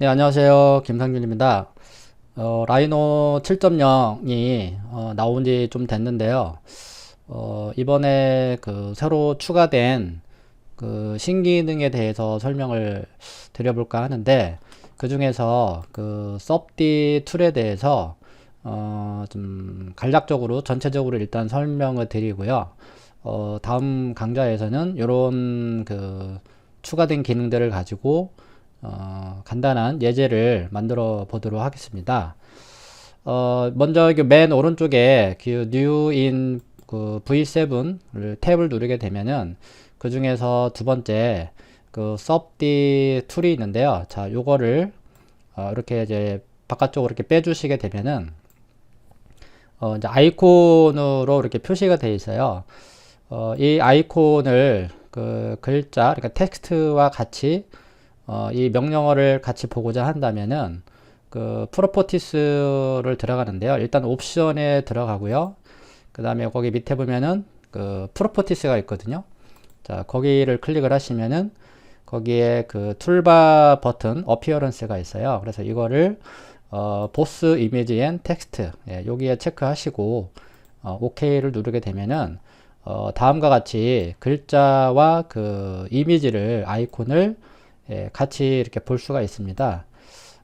네, 안녕하세요. 김상준입니다. 라이노 7.0이 나온 지 좀 됐는데요. 이번에 그 새로 추가된 그 신기능에 대해서 설명을 드려볼까 하는데, 그 중에서 그 섭디 툴에 대해서 좀 간략적으로 전체적으로 일단 설명을 드리고요. 다음 강좌에서는 이런 그 추가된 기능들을 가지고 간단한 예제를 만들어 보도록 하겠습니다. 먼저 맨 오른쪽에 그 New in 그 V7을 탭을 누르게 되면은 그 중에서 두 번째 그 SUBD 툴이 있는데요. 자, 요거를 이렇게 이제 바깥쪽으로 이렇게 빼주시게 되면은 이제 아이콘으로 이렇게 표시가 되어 있어요. 이 아이콘을 그 글자, 그러니까 텍스트와 같이 이 명령어를 같이 보고자 한다면은 그 프로퍼티스를 들어가는데요. 일단 옵션에 들어가고요. 그 다음에 거기 밑에 보면은 그 프로퍼티스가 있거든요. 자, 거기를 클릭을 하시면은 거기에 그 툴바 버튼 어피어런스가 있어요. 그래서 이거를 보스 이미지 앤 텍스트, 예, 여기에 체크하시고 OK를 누르게 되면은 다음과 같이 글자와 그 이미지를 아이콘을 예, 같이 이렇게 볼 수가 있습니다.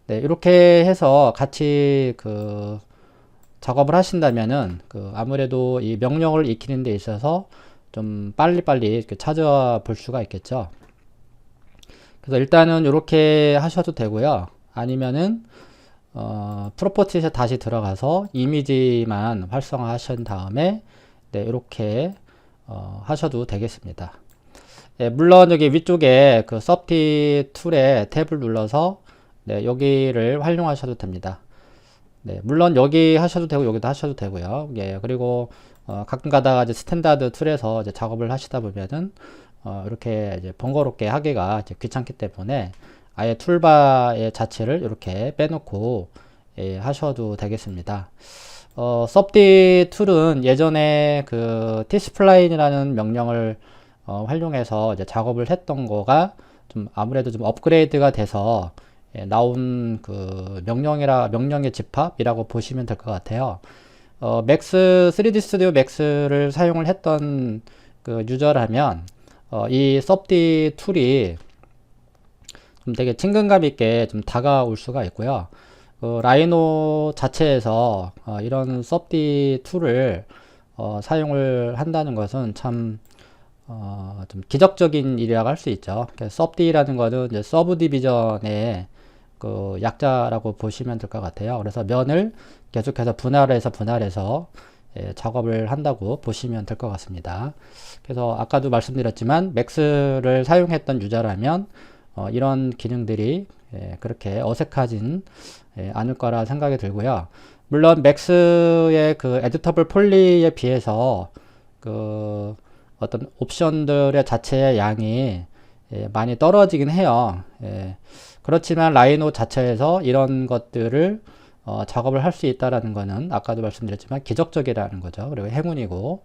네, 이렇게 해서 같이 그 작업을 하신다면은 그 아무래도 이 명령어를 익히는 데 있어서 좀 빨리빨리 이렇게 찾아볼 수가 있겠죠. 그래서 일단은 이렇게 하셔도 되고요. 아니면은 프로퍼티스에 다시 들어가서 이미지만 활성화 하신 다음에 네, 이렇게 하셔도 되겠습니다. 네, 물론 여기 위쪽에 그 서티 툴의 탭을 눌러서 네, 여기를 활용하셔도 됩니다. 네, 물론 여기 하셔도 되고 여기도 하셔도 되고요. 예, 그리고 가끔 가다가 이제 스탠다드 툴에서 이제 작업을 하시다 보면은 이렇게 이제 번거롭게 하기가 이제 귀찮기 때문에 아예 툴바의 자체를 이렇게 빼놓고 예, 하셔도 되겠습니다. 섭디 툴은 예전에 그 t스플라인이라는 명령을 활용해서 이제 작업을 했던 거가 좀 아무래도 좀 업그레이드가 돼서 예, 나온 그 명령의 집합이라고 보시면 될 것 같아요. 맥스 3D 스튜디오 맥스를 사용을 했던 그 유저라면 이 섭디 툴이 좀 되게 친근감 있게 좀 다가올 수가 있고요. 라이노 자체에서 이런 섭디 툴을 사용을 한다는 것은 참 좀 기적적인 일이라고 할 수 있죠. 섭디라는 거는 이제 서브 디비전의 그 약자라고 보시면 될 것 같아요. 그래서 면을 계속해서 분할해서 예, 작업을 한다고 보시면 될 것 같습니다. 그래서 아까도 말씀드렸지만 맥스를 사용했던 유저라면 이런 기능들이 예, 그렇게 어색하진 예, 않을 거라 생각이 들고요. 물론 맥스의 그 에디터블 폴리에 비해서 그 어떤 옵션들의 자체의 양이 예, 많이 떨어지긴 해요. 예, 그렇지만 라이노 자체에서 이런 것들을 작업을 할 수 있다라는 것은 아까도 말씀드렸지만 기적적이라는 거죠. 그리고 행운이고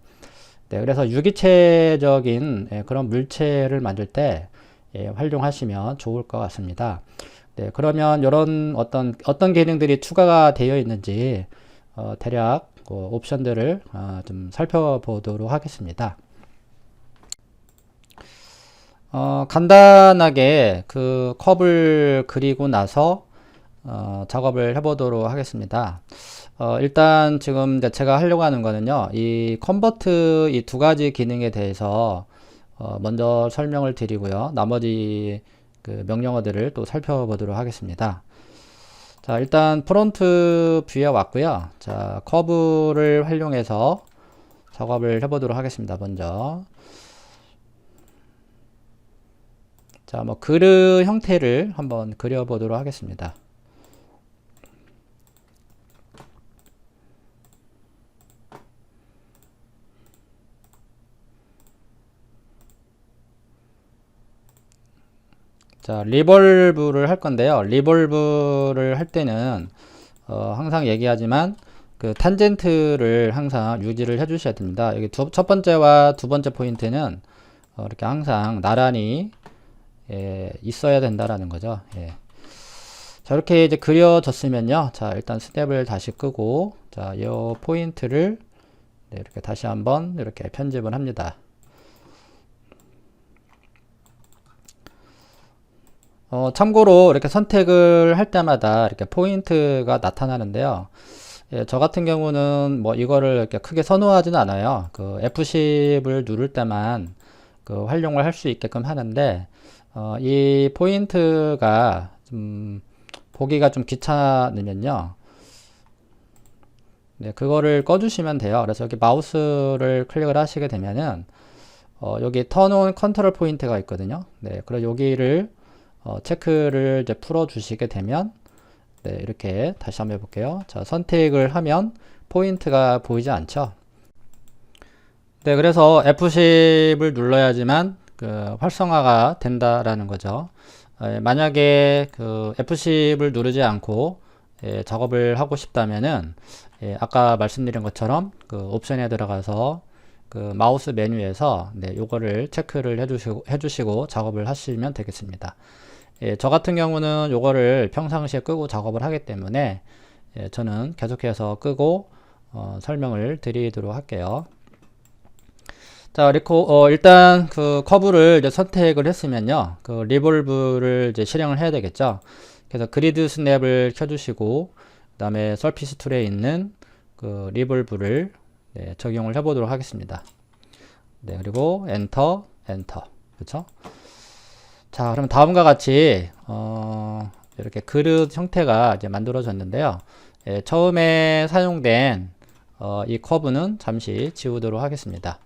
네, 그래서 유기체적인 예, 그런 물체를 만들 때 예, 활용하시면 좋을 것 같습니다. 네, 그러면 이런 어떤 기능들이 추가가 되어 있는지 대략 그 옵션들을 좀 살펴보도록 하겠습니다. 간단하게 그 컵을 그리고 나서 작업을 해보도록 하겠습니다. 일단 지금 제가 하려고 하는 거는요, 이 컨버트 이 두 가지 기능에 대해서 먼저 설명을 드리고요. 나머지 그 명령어들을 또 살펴보도록 하겠습니다. 자, 일단 프론트 뷰에 왔고요. 자, 커브를 활용해서 작업을 해보도록 하겠습니다. 먼저. 자, 뭐 그릇 형태를 한번 그려보도록 하겠습니다. 자, 리볼브를 할 건데요. 리볼브를 할 때는 항상 얘기하지만 그 탄젠트를 항상 유지를 해 주셔야 됩니다. 여기 첫 번째와 두 번째 포인트는 이렇게 항상 나란히 예, 있어야 된다라는 거죠. 예. 자, 이렇게 이제 그려졌으면요. 자, 일단 스냅을 다시 끄고, 자, 이 포인트를 네, 이렇게 다시 한번 이렇게 편집을 합니다. 참고로 이렇게 선택을 할 때마다 이렇게 포인트가 나타나는데요. 예, 저 같은 경우는 뭐 이거를 이렇게 크게 선호하지는 않아요. 그 F10을 누를 때만 그 활용을 할 수 있게끔 하는데, 이 포인트가 좀 보기가 좀 귀찮으면요. 네, 그거를 꺼주시면 돼요. 그래서 여기 마우스를 클릭을 하시게 되면은, 여기 턴온 컨트롤 포인트가 있거든요. 네, 그래서 여기를 체크를 이제 풀어 주시게 되면, 네, 이렇게 다시 한번 해볼게요. 자, 선택을 하면 포인트가 보이지 않죠? 네, 그래서 F10을 눌러야지만 그 활성화가 된다라는 거죠. 만약에 그 F10을 누르지 않고 작업을 하고 싶다면은 아까 말씀드린 것처럼 그 옵션에 들어가서 그 마우스 메뉴에서 네, 요거를 체크를 해주시고 작업을 하시면 되겠습니다. 저 같은 경우는 요거를 평상시에 끄고 작업을 하기 때문에 저는 계속해서 끄고 설명을 드리도록 할게요. 자, 그리고 일단 그 커브를 이제 선택을 했으면요. 그 리볼브를 이제 실행을 해야 되겠죠. 그래서 그리드 스냅을 켜주시고 그다음에 서피스 툴에 있는 그 리볼브를 네, 적용을 해보도록 하겠습니다. 네, 그리고 엔터, 엔터, 그렇죠? 자, 그럼 다음과 같이 이렇게 그릇 형태가 이제 만들어졌는데요. 처음에 사용된 이 커브는 잠시 지우도록 하겠습니다.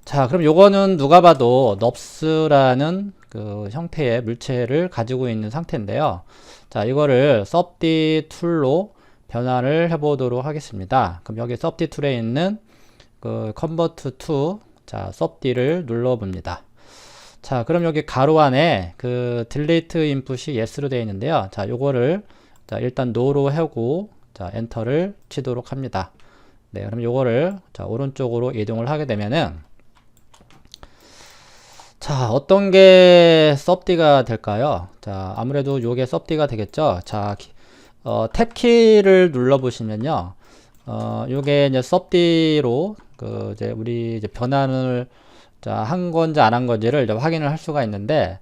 자, 그럼 요거는 누가 봐도 넙스라는 그 형태의 물체를 가지고 있는 상태인데요. 자, 이거를 섭디 툴로 변화를 해보도록 하겠습니다. 그럼 여기 섭디 툴에 있는 그 컨버트 투, 자, 섭디를 눌러봅니다. 자, 그럼 여기 가로 안에 그 딜리트 인풋이 yes로 되어 있는데요. 자, 요거를 자, 일단 no로 하고 자, 엔터를 치도록 합니다. 네, 그럼 요거를 자, 오른쪽으로 이동을 하게 되면은 자, 어떤 게 섭디가 될까요? 자, 아무래도 요게 섭디가 되겠죠? 자, 탭키를 눌러보시면요. 요게 이제 섭디로, 그, 이제 우리 이제 변환을, 자, 한 건지 안 한 건지를 이제 확인을 할 수가 있는데,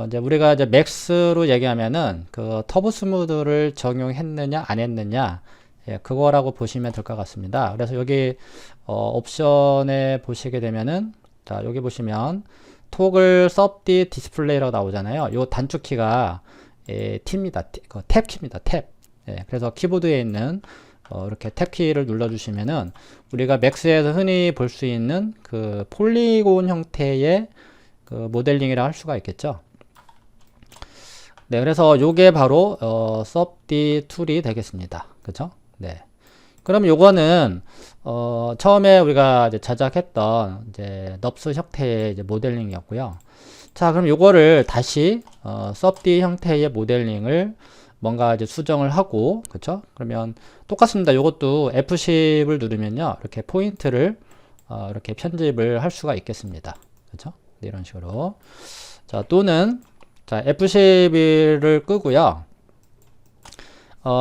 이제 우리가 이제 맥스로 얘기하면은 그 터보 스무드를 적용했느냐, 안 했느냐, 예, 그거라고 보시면 될 것 같습니다. 그래서 여기, 옵션에 보시게 되면은, 자, 여기 보시면 토글 섭디 디스플레이라고 나오잖아요. 요 단축키가 T입니다. 탭 키입니다. 탭. 예, 그래서 키보드에 있는 이렇게 탭 키를 눌러주시면은 우리가 맥스에서 흔히 볼 수 있는 그 폴리곤 형태의 그 모델링이라 할 수가 있겠죠. 네, 그래서 요게 바로 섭디 툴이 되겠습니다. 그죠? 네. 그럼 요거는 처음에 우리가 이제 제작했던 이제 넙스 형태의 이제 모델링이었고요. 자, 그럼 요거를 다시 섭디 형태의 모델링을 뭔가 이제 수정을 하고, 그쵸? 그러면 똑같습니다. 요것도 F10을 누르면요, 이렇게 포인트를 이렇게 편집을 할 수가 있겠습니다. 그쵸? 네, 이런 식으로. 자, 또는 자, F11을 끄고요.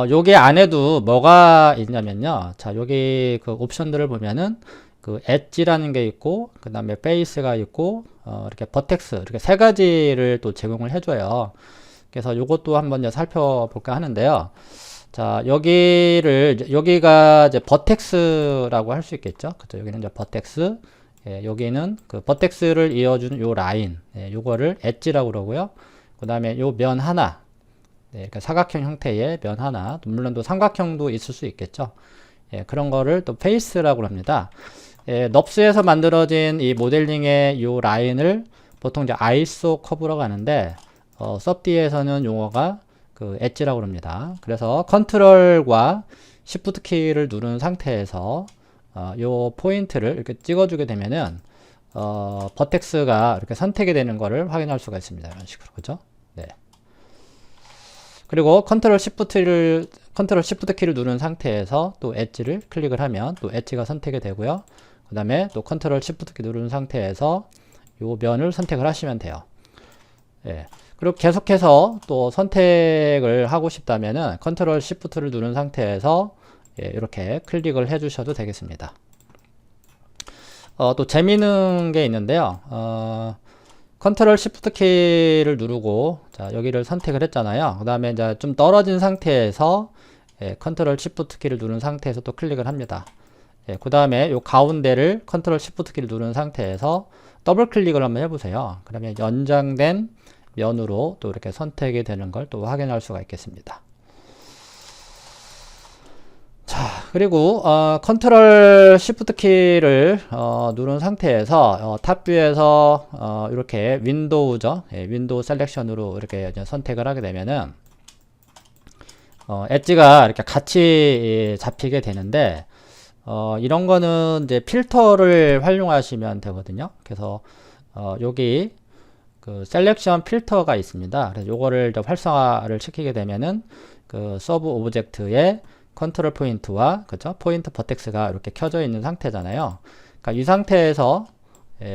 요게 안에도 뭐가 있냐면요. 자, 여기 그 옵션들을 보면은 그 엣지라는 게 있고, 그 다음에 페이스가 있고, 이렇게 버텍스, 이렇게 세 가지를 또 제공을 해줘요. 그래서 요것도 한번 이제 살펴볼까 하는데요. 자, 여기가 이제 버텍스라고 할 수 있겠죠. 그죠? 여기는 이제 버텍스, 예, 여기는 그 버텍스를 이어주는 요 라인, 예, 요거를 엣지라고 그러고요. 그 다음에 요 면 하나, 네, 이렇게 사각형 형태의 면 하나, 물론 또 삼각형도 있을 수 있겠죠. 예, 그런 거를 또 페이스라고 합니다. 예, 넙스에서 만들어진 이 모델링의 이 라인을 보통 이제 아이소 커브라고 하는데, 섭디에서는 용어가 그 엣지라고 합니다. 그래서 컨트롤과 시프트 키를 누른 상태에서 요 포인트를 이렇게 찍어주게 되면은 버텍스가 이렇게 선택이 되는 거를 확인할 수가 있습니다. 이런 식으로, 그죠? 네. 그리고 컨트롤 시프트 키를 누른 상태에서 또 엣지를 클릭을 하면 또 엣지가 선택이 되고요. 그 다음에 또 컨트롤 시프트 키 누른 상태에서 요 면을 선택을 하시면 돼요. 예. 그리고 계속해서 또 선택을 하고 싶다면은 컨트롤 시프트를 누른 상태에서 이렇게 클릭을 해 주셔도 되겠습니다. 또 재미있는 게 있는데요. 컨트롤 시프트 키를 누르고 자 여기를 선택을 했잖아요. 그 다음에 이제 좀 떨어진 상태에서 컨트롤 시프트 키를 누른 상태에서 또 클릭을 합니다. 그 다음에 요 가운데를 컨트롤 시프트 키를 누른 상태에서 더블 클릭을 한번 해보세요. 그러면 연장된 면으로 또 이렇게 선택이 되는 걸 또 확인할 수가 있겠습니다. 자, 그리고 컨트롤 시프트 키를 누른 상태에서 탑뷰에서 이렇게 윈도우죠. 윈도우 셀렉션으로 이렇게 선택을 하게 되면은 엣지가 이렇게 같이 잡히게 되는데 이런 거는 이제 필터를 활용하시면 되거든요. 그래서 여기 그 셀렉션 필터가 있습니다. 그래서 요거를 활성화를 시키게 되면은 그 서브 오브젝트에 컨트롤 포인트와 그죠? 포인트 버텍스가 이렇게 켜져 있는 상태잖아요. 그러니까 이 상태에서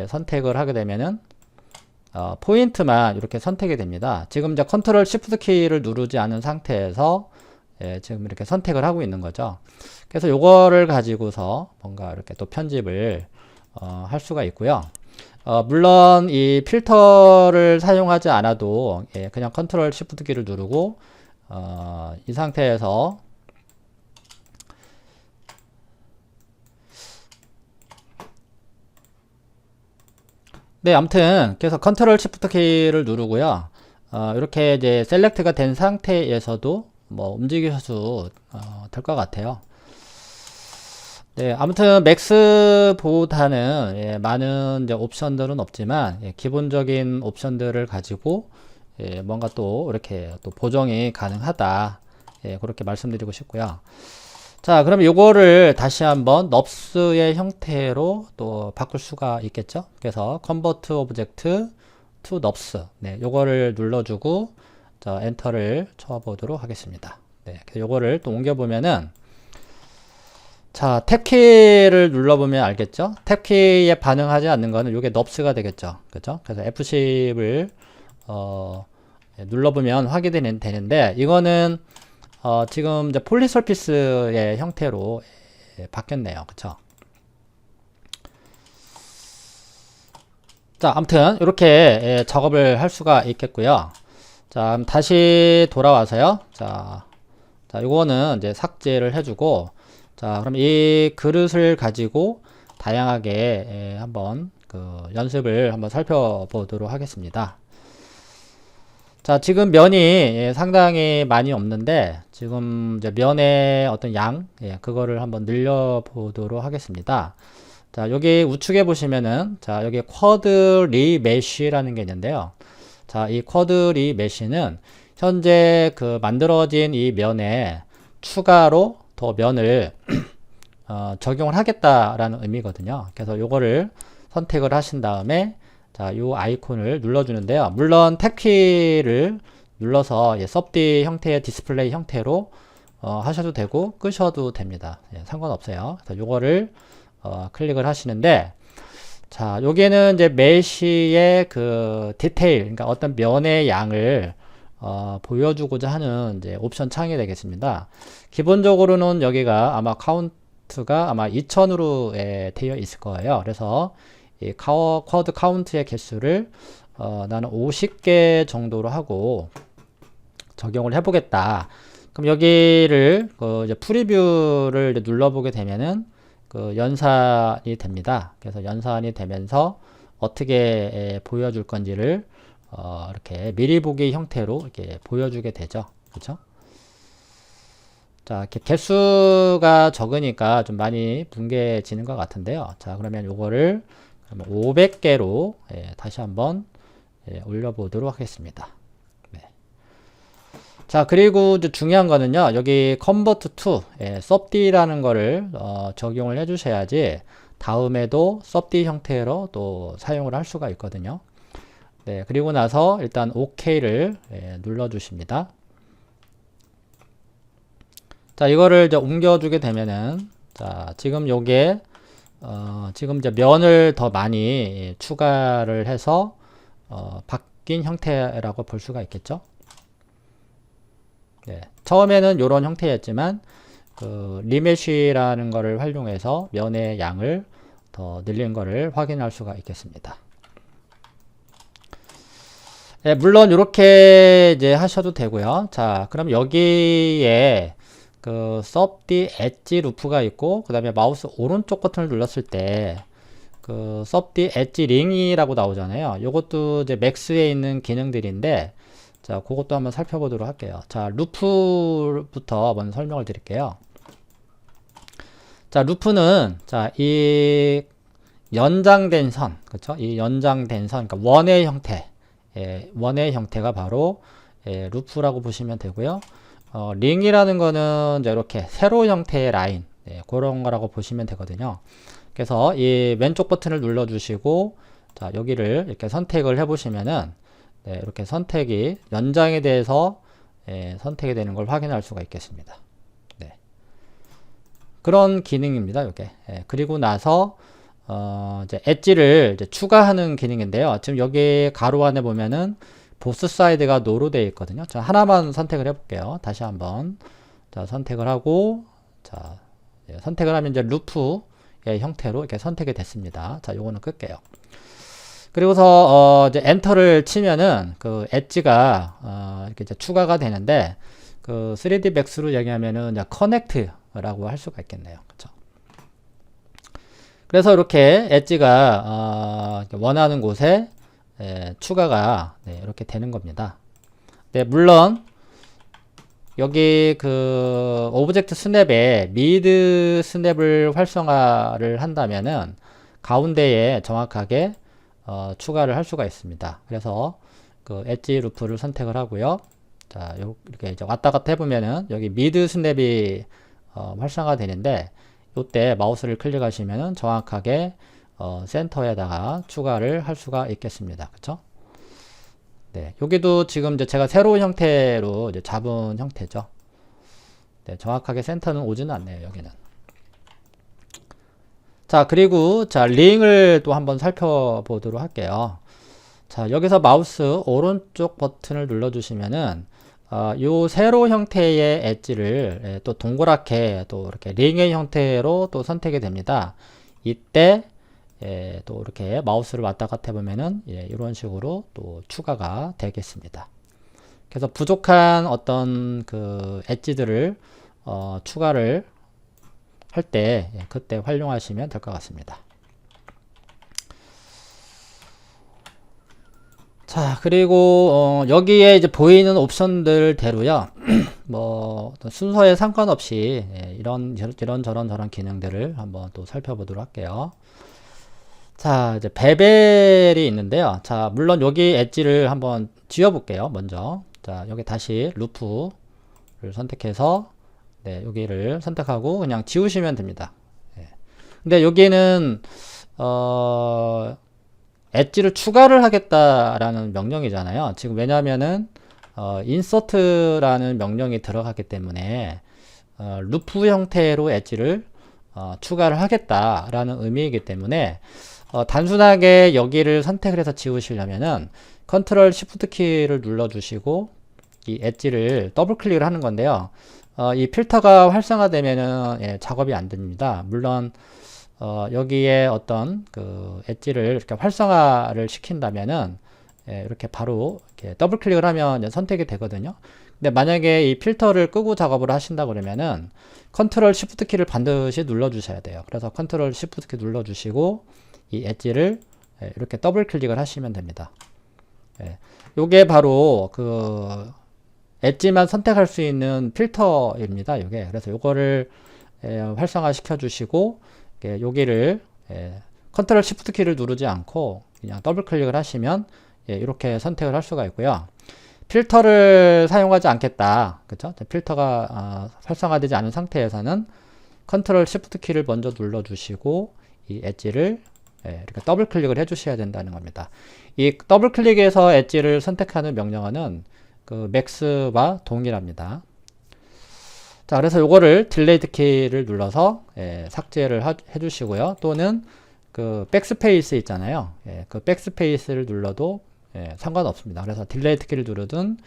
선택을 하게 되면은 포인트만 이렇게 선택이 됩니다. 지금 이제 컨트롤 시프트 키를 누르지 않은 상태에서 지금 이렇게 선택을 하고 있는 거죠. 그래서 요거를 가지고서 뭔가 이렇게 또 편집을 할 수가 있고요. 물론 이 필터를 사용하지 않아도 그냥 컨트롤 시프트 키를 누르고 이 상태에서 네, 아무튼 그래서 컨트롤 시프트 키를 누르고요. 이렇게 이제 셀렉트가 된 상태에서도 뭐 움직이셔도 될 것 같아요. 네, 아무튼 맥스보다는 많은 이제 옵션들은 없지만 기본적인 옵션들을 가지고 뭔가 또 이렇게 또 보정이 가능하다. 그렇게 말씀드리고 싶고요. 자, 그럼 요거를 다시 한번 넙스의 형태로 또 바꿀 수가 있겠죠. 그래서 convert object to nubs. 네, 요거를 눌러주고 자, 엔터를 쳐보도록 하겠습니다. 네, 요거를 또 옮겨보면은 자, 탭키를 눌러보면 알겠죠? 탭키에 반응하지 않는 거는 요게 nubs가 되겠죠. 그죠? 그래서 F10을 눌러보면 확인이 되는데 이거는 지금 이제 폴리서피스의 형태로 바뀌었네요. 그쵸? 자, 아무튼 이렇게 작업을 할 수가 있겠고요. 자, 다시 돌아와서요. 자, 이거는 이제 삭제를 해주고, 자, 그럼 이 그릇을 가지고 다양하게 한번 그 연습을 한번 살펴보도록 하겠습니다. 자, 지금 면이 상당히 많이 없는데 지금 이제 면의 어떤 양 그거를 한번 늘려보도록 하겠습니다. 자, 여기 우측에 보시면은 자, 여기 쿼드 리메쉬라는 게 있는데요. 자, 이 쿼드 리메쉬는 현재 그 만들어진 이 면에 추가로 더 면을 적용을 하겠다라는 의미거든요. 그래서 요거를 선택을 하신 다음에 자, 요 아이콘을 눌러주는데요. 물론 탭키를 눌러서 subD 형태의 디스플레이 형태로 하셔도 되고 끄셔도 됩니다. 상관없어요. 그래서 요거를 클릭을 하시는데 자, 여기에는 이제 메쉬의 그 디테일, 그러니까 어떤 면의 양을 보여주고자 하는 이제 옵션 창이 되겠습니다. 기본적으로는 여기가 아마 카운트가 아마 2000으로 되어 있을 거예요. 그래서 이 쿼드 카운트의 개수를 나는 50개 정도로 하고 적용을 해보겠다. 그럼 여기를 이제 프리뷰를 이제 눌러보게 되면은 그 연산이 됩니다. 그래서 연산이 되면서 어떻게 보여줄 건지를 이렇게 미리 보기 형태로 이렇게 보여주게 되죠. 그렇죠? 자, 이렇게 개수가 적으니까 좀 많이 뭉개지는 것 같은데요. 자, 그러면 요거를 500개로 다시 한번 올려보도록 하겠습니다. 네. 자, 그리고 이제 중요한 거는요. 여기 convert to subD라는 거를 적용을 해 주셔야지 다음에도 subD 형태로 또 사용을 할 수가 있거든요. 네, 그리고 나서 일단 OK를 눌러 주십니다. 자, 이거를 이제 옮겨주게 되면은 자, 지금 요게 지금 이제 면을 더 많이 추가를 해서 바뀐 형태라고 볼 수가 있겠죠. 네, 처음에는 이런 형태였지만 그 리메쉬라는 거를 활용해서 면의 양을 더 늘린 거를 확인할 수가 있겠습니다. 네, 물론 이렇게 이제 하셔도 되고요. 자, 그럼 여기에 그 subd 엣지 루프가 있고, 그 다음에 마우스 오른쪽 버튼을 눌렀을 때 그 subd 엣지 링이라고 나오잖아요. 요것도 이제 맥스에 있는 기능들인데, 자, 그것도 한번 살펴보도록 할게요. 자, 루프부터 먼저 설명을 드릴게요. 자, 루프는, 자, 이 연장된 선, 그쵸? 이 연장된 선, 그러니까 원의 형태, 원의 형태가 바로 루프라고 보시면 되고요. 링이라는 거는 이제 이렇게 세로 형태의 라인, 그런 거라고 보시면 되거든요. 그래서 이 왼쪽 버튼을 눌러 주시고, 자, 여기를 이렇게 선택을 해 보시면은, 이렇게 선택이 연장에 대해서 선택이 되는 걸 확인할 수가 있겠습니다. 네. 그런 기능입니다, 이게. 그리고 나서 이제 엣지를 이제 추가하는 기능인데요. 지금 여기 가로 안에 보면은 보스 사이드가 노로 되어 있거든요. 자, 하나만 선택을 해볼게요. 다시 한번. 자, 선택을 하고, 자, 선택을 하면 이제 루프의 형태로 이렇게 선택이 됐습니다. 자, 요거는 끌게요. 그리고서 이제 엔터를 치면은 그 엣지가 이렇게 이제 추가가 되는데, 그 3D Max로 얘기하면은 이제 커넥트라고 할 수가 있겠네요. 그렇죠? 그래서 이렇게 엣지가 원하는 곳에 추가가 이렇게 되는 겁니다. 네, 물론 여기 그 오브젝트 스냅에 미드 스냅을 활성화를 한다면은 가운데에 정확하게 추가를 할 수가 있습니다. 그래서 그 엣지 루프를 선택을 하고요. 자, 이렇게 이제 왔다 갔다 해보면은 여기 미드 스냅이 활성화 되는데, 이때 마우스를 클릭하시면은 정확하게 센터에다가 추가를 할 수가 있겠습니다. 그쵸? 네, 여기도 지금 이제 제가 세로 형태로 이제 잡은 형태죠. 네, 정확하게 센터는 오지는 않네요, 여기는. 자, 그리고 자, 링을 또 한번 살펴보도록 할게요. 자, 여기서 마우스 오른쪽 버튼을 눌러주시면은 요 세로 형태의 엣지를 또 동그랗게 또 이렇게 링의 형태로 또 선택이 됩니다. 이때 또 이렇게 마우스를 왔다 갔다 해보면은 이런 식으로 또 추가가 되겠습니다. 그래서 부족한 어떤 그 엣지들을 추가를 할 때 그때 활용하시면 될 것 같습니다. 자, 그리고 여기에 이제 보이는 옵션들대로요. 뭐 순서에 상관없이 이런 저런 기능들을 한번 또 살펴보도록 할게요. 자, 이제 베벨이 있는데요. 자, 물론 여기 엣지를 한번 지워볼게요. 먼저. 자, 여기 다시 루프를 선택해서 여기를 선택하고 그냥 지우시면 됩니다. 근데 여기는 엣지를 추가를 하겠다라는 명령이잖아요. 지금 왜냐면은 insert라는 명령이 들어갔기 때문에 루프 형태로 엣지를 추가를 하겠다라는 의미이기 때문에 단순하게 여기를 선택을 해서 지우시려면은 컨트롤 시프트 키를 눌러 주시고 이 엣지를 더블 클릭을 하는 건데요. 이 필터가 활성화되면은 작업이 안 됩니다. 물론 여기에 어떤 그 엣지를 이렇게 활성화를 시킨다면은 이렇게 바로 이렇게 더블 클릭을 하면 선택이 되거든요. 근데 만약에 이 필터를 끄고 작업을 하신다 그러면은 컨트롤 시프트 키를 반드시 눌러 주셔야 돼요. 그래서 컨트롤 시프트 키 눌러 주시고 이 엣지를 이렇게 더블 클릭을 하시면 됩니다. 요게 바로 그 엣지만 선택할 수 있는 필터입니다. 요게. 그래서 요거를 활성화 시켜 주시고 여기를 컨트롤 시프트 키를 누르지 않고 그냥 더블 클릭을 하시면 이렇게 선택을 할 수가 있고요. 필터를 사용하지 않겠다. 그쵸? 필터가 활성화되지 않은 상태에서는 컨트롤 시프트 키를 먼저 눌러 주시고 이 엣지를 이렇게 더블 클릭을 해 주셔야 된다는 겁니다. 이 더블 클릭해서 엣지를 선택하는 명령어는 그 맥스와 동일합니다. 자, 그래서 요거를 딜레이트 키를 눌러서 삭제를 해 주시고요. 또는 그 백스페이스 있잖아요. 그 백스페이스를 눌러도 상관없습니다. 그래서 딜레이트 키를 누르든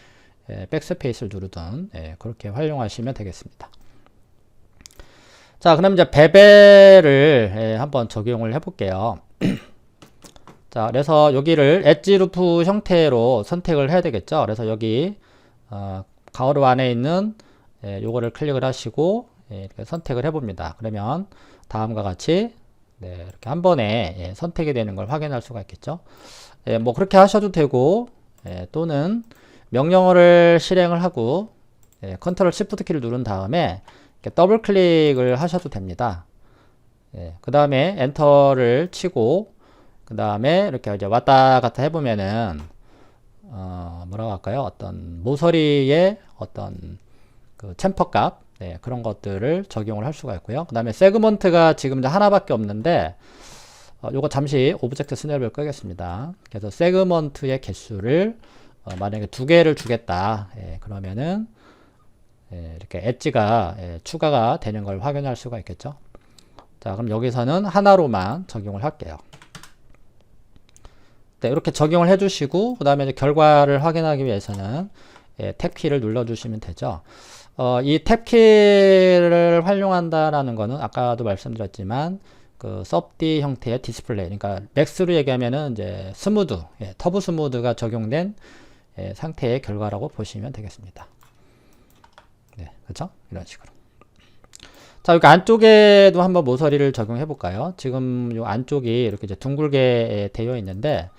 백스페이스를 누르든 그렇게 활용하시면 되겠습니다. 자, 그럼 이제 베벨을 한번 적용을 해볼게요. 자, 그래서 여기를 엣지 루프 형태로 선택을 해야 되겠죠. 그래서 여기 가로 안에 있는 요거를 클릭을 하시고 이렇게 선택을 해봅니다. 그러면 다음과 같이 이렇게 한 번에 선택이 되는 걸 확인할 수가 있겠죠. 뭐 그렇게 하셔도 되고 또는 명령어를 실행을 하고 컨트롤 시프트 키를 누른 다음에 이렇게 더블 클릭을 하셔도 됩니다. 그 다음에 엔터를 치고 그 다음에 이렇게 이제 왔다 갔다 해보면은 뭐라고 할까요? 어떤 모서리의 어떤 그 챔퍼 값 그런 것들을 적용을 할 수가 있고요. 그 다음에 세그먼트가 지금 이제 하나밖에 없는데 요거 잠시 오브젝트 스냅을 끄겠습니다. 그래서 세그먼트의 개수를 만약에 2개를 주겠다. 그러면은 이렇게 엣지가 추가가 되는 걸 확인할 수가 있겠죠. 자, 그럼 여기서는 하나로만 적용을 할게요. 이렇게 적용을 해주시고 그 다음에 결과를 확인하기 위해서는 탭 키를 눌러주시면 되죠. 이 탭 키를 활용한다라는 거는 아까도 말씀드렸지만 그 subD 형태의 디스플레이, 그러니까 맥스로 얘기하면은 이제 스무드, 터보 스무드가 적용된 상태의 결과라고 보시면 되겠습니다. 그렇죠? 이런 식으로. 자, 여기 안쪽에도 한번 모서리를 적용해 볼까요? 지금 요 안쪽이 이렇게 이제 둥글게 되어 있는데,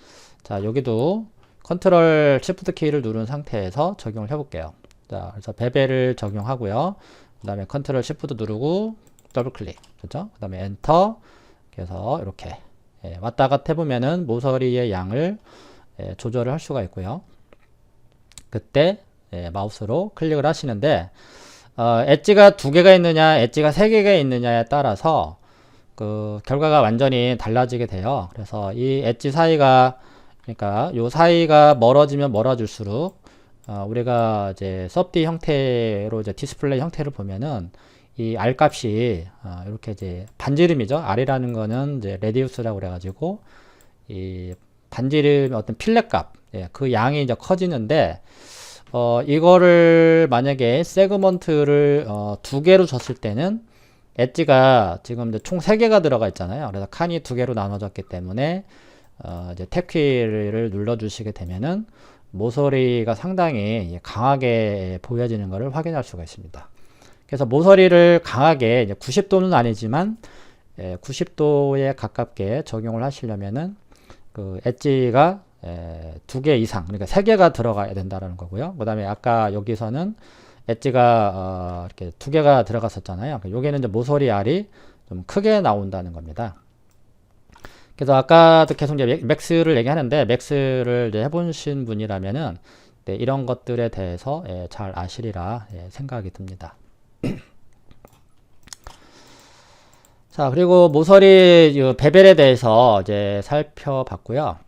자, 여기도 컨트롤 시프트 키를 누른 상태에서 적용을 해 볼게요. 자, 그래서 베벨을 적용하고요. 그 다음에 컨트롤 시프트 누르고 더블 클릭. 그렇죠? 그 다음에 엔터. 그래서 이렇게 왔다 갔다 해보면은 모서리의 양을 조절을 할 수가 있고요. 그때 마우스로 클릭을 하시는데 엣지가 2개가 있느냐 엣지가 3개가 있느냐에 따라서 그 결과가 완전히 달라지게 돼요. 그래서 이 엣지 사이가, 그러니까 요 사이가 멀어지면 멀어질수록 우리가 이제 subD 형태로 이제 디스플레이 형태를 보면은 이 R 값이 이렇게 이제 반지름이죠. R이라는 거는 이제 레디우스라고 그래가지고 이 반지름 어떤 필렛 값, 그 양이 이제 커지는데 이거를 만약에 세그먼트를 2개로 줬을 때는 엣지가 지금 이제 총 3개가 들어가 있잖아요. 그래서 칸이 2개로 나눠졌기 때문에 이제 탭 키를 눌러주시게 되면은 모서리가 상당히 강하게 보여지는 것을 확인할 수가 있습니다. 그래서 모서리를 강하게 이제 90도는 아니지만 90도에 가깝게 적용을 하시려면은 그 엣지가 2개 이상, 그러니까 3개가 들어가야 된다는 거고요. 그 다음에 아까 여기서는 엣지가 이렇게 2개가 들어갔었잖아요. 여기는 이제 모서리 알이 좀 크게 나온다는 겁니다. 그래서 아까도 계속 이제 맥스를 얘기하는데, 맥스를 이제 해보신 분이라면은 이런 것들에 대해서 잘 아시리라 생각이 듭니다. 자, 그리고 모서리 베벨에 대해서 이제 살펴봤고요.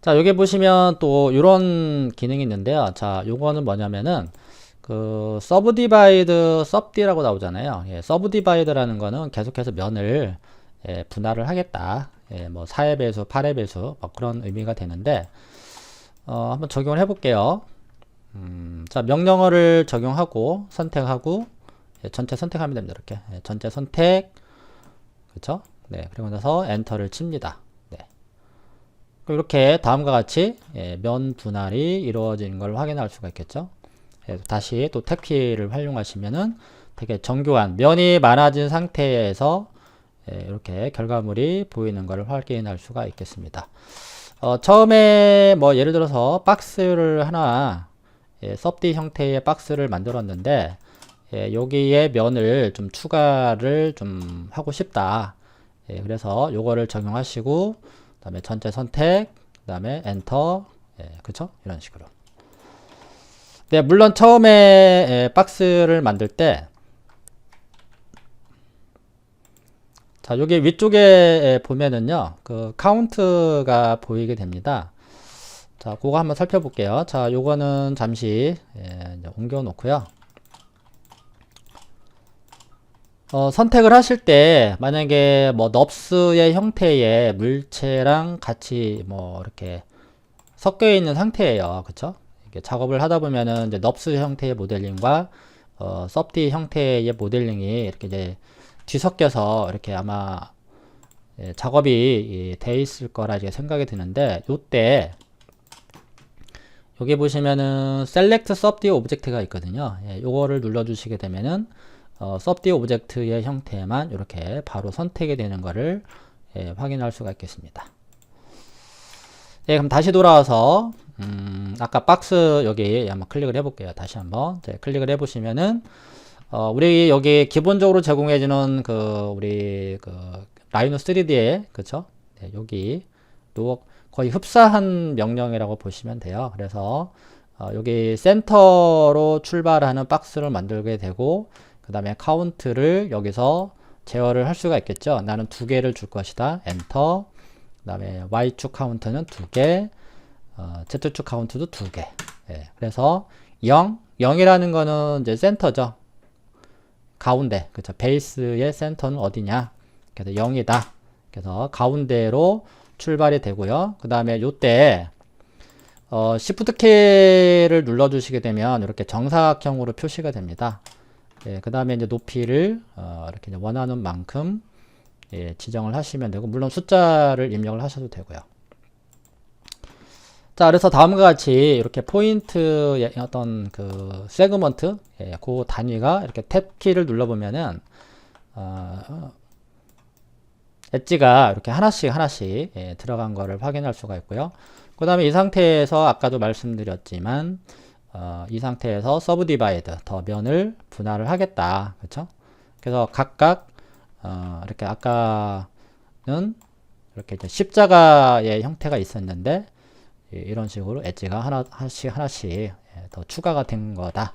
자, 여기 보시면 또 이런 기능이 있는데요. 자, 요거는 뭐냐면은 그 서브디바이드 subD라고 나오잖아요. 서브디바이드라는 거는 계속해서 면을 분할을 하겠다. 뭐 4의 배수, 8의 배수 뭐 그런 의미가 되는데 한번 적용을 해볼게요. 자, 명령어를 적용하고 선택하고 전체 선택하면 됩니다. 이렇게 전체 선택, 그렇죠? 그리고 나서 엔터를 칩니다. 이렇게 다음과 같이 면 분할이 이루어진 걸 확인할 수가 있겠죠. 다시 또 탭 키를 활용하시면은 되게 정교한 면이 많아진 상태에서 이렇게 결과물이 보이는 것을 확인할 수가 있겠습니다. 처음에 뭐 예를 들어서 박스를 하나 subD 형태의 박스를 만들었는데 여기에 면을 좀 추가를 좀 하고 싶다. 그래서 요거를 적용하시고 그 다음에 전체 선택, 그 다음에 엔터, 그쵸? 이런 식으로. 네, 물론 처음에 박스를 만들 때, 자, 여기 위쪽에 보면은요, 그 카운트가 보이게 됩니다. 자, 그거 한번 살펴볼게요. 자, 요거는 잠시 이제 옮겨 놓고요. 선택을 하실 때 만약에 뭐 넙스의 형태의 물체랑 같이 뭐 이렇게 섞여 있는 상태예요. 그쵸? 이렇게 작업을 하다 보면은 이제 넙스 형태의 모델링과 섭디 형태의 모델링이 이렇게 이제 뒤섞여서 이렇게 아마 작업이 돼 있을 거라 이제 생각이 드는데, 요때 여기 보시면은 Select Subd Object가 있거든요. 요거를 눌러주시게 되면은 Subd Object의 형태만 이렇게 바로 선택이 되는 거를 확인할 수가 있겠습니다. 그럼 다시 돌아와서 아까 박스 여기 한번 클릭을 해볼게요. 다시 한번 클릭을 해보시면은 우리 여기 기본적으로 제공해주는 우리 라이노 3D에 그쵸? 여기 거의 흡사한 명령이라고 보시면 돼요. 그래서 여기 센터로 출발하는 박스를 만들게 되고, 그 다음에 카운트를 여기서 제어를 할 수가 있겠죠. 나는 2개를 줄 것이다. 엔터. 그 다음에 Y축 카운트는 2개, Z축 카운트도 2개. 그래서 0이라는 거는 이제 센터죠. 가운데, 그쵸. 베이스의 센터는 어디냐? 그래서 0이다. 그래서 가운데로 출발이 되고요. 그 다음에 요때 Shift 키를 눌러주시게 되면 이렇게 정사각형으로 표시가 됩니다. 그 다음에 이제 높이를 이렇게 원하는 만큼 지정을 하시면 되고, 물론 숫자를 입력을 하셔도 되고요. 자, 그래서 다음과 같이 이렇게 포인트의 어떤 세그먼트, 그 단위가 이렇게 탭 키를 눌러보면은 엣지가 이렇게 하나씩 들어간 거를 확인할 수가 있고요. 그 다음에 이 상태에서 아까도 말씀드렸지만 이 상태에서 서브디바이드 더 면을 분할을 하겠다. 그렇죠? 그래서 각각 이렇게 아까는 이렇게 이제 십자가의 형태가 있었는데 이런 식으로 엣지가 하나씩 더 추가가 된 거다.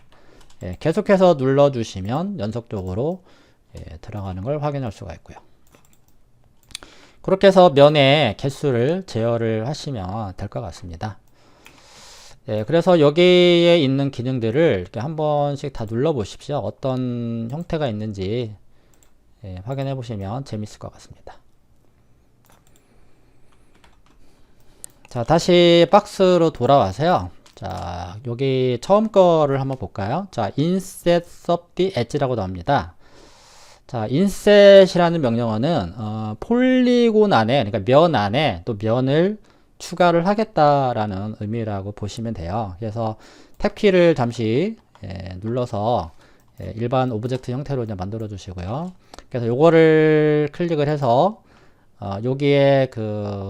계속해서 눌러주시면 연속적으로 들어가는 걸 확인할 수가 있고요. 그렇게 해서 면의 개수를 제어를 하시면 될 것 같습니다. 그래서 여기에 있는 기능들을 이렇게 한 번씩 다 눌러 보십시오. 어떤 형태가 있는지 확인해 보시면 재밌을 것 같습니다. 자, 다시 박스로 돌아와서요. 자, 여기 처음 거를 한번 볼까요? 자, Inset Subd Edge라고 나옵니다. 자, inset이라는 명령어는 폴리곤 안에, 그러니까 면 안에 또 면을 추가를 하겠다라는 의미라고 보시면 돼요. 그래서 탭키를 잠시 눌러서 일반 오브젝트 형태로 이제 만들어 주시고요. 그래서 요거를 클릭을 해서 여기에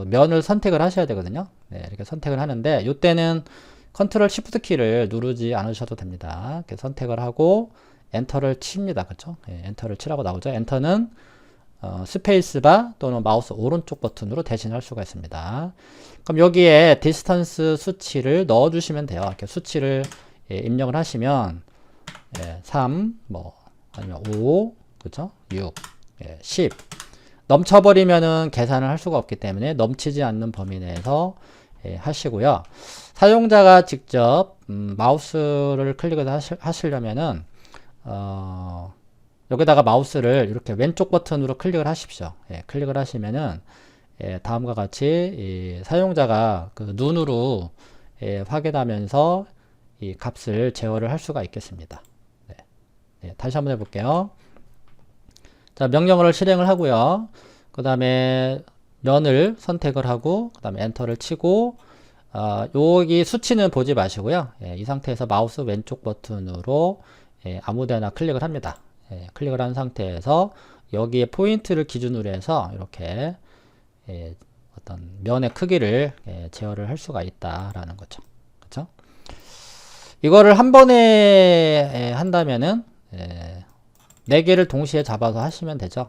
면을 선택을 하셔야 되거든요. 이렇게 선택을 하는데, 요때는 컨트롤 시프트 키를 누르지 않으셔도 됩니다. 이렇게 선택을 하고 엔터를 칩니다. 그렇죠? 엔터를 치라고 나오죠. 엔터는 스페이스바 또는 마우스 오른쪽 버튼으로 대신할 수가 있습니다. 그럼 여기에 디스턴스 수치를 넣어 주시면 돼요. 이렇게 수치를 입력을 하시면 3, 뭐 아니면 5, 그렇죠? 6, 10 넘쳐버리면은 계산을 할 수가 없기 때문에 넘치지 않는 범위 내에서 하시고요. 사용자가 직접 마우스를 클릭을 하시려면은 여기다가 마우스를 이렇게 왼쪽 버튼으로 클릭을 하십시오. 클릭을 하시면은 다음과 같이 사용자가 눈으로 확인하면서 이 값을 제어를 할 수가 있겠습니다. 다시 한번 해볼게요. 자, 명령어를 실행을 하고요. 그 다음에 면을 선택을 하고 그 다음에 엔터를 치고 여기 수치는 보지 마시고요. 이 상태에서 마우스 왼쪽 버튼으로 아무데나 클릭을 합니다. 클릭을 한 상태에서 여기에 포인트를 기준으로 해서 이렇게 어떤 면의 크기를 제어를 할 수가 있다라는 거죠. 그렇죠? 이거를 한 번에 한다면은 4개를 동시에 잡아서 하시면 되죠.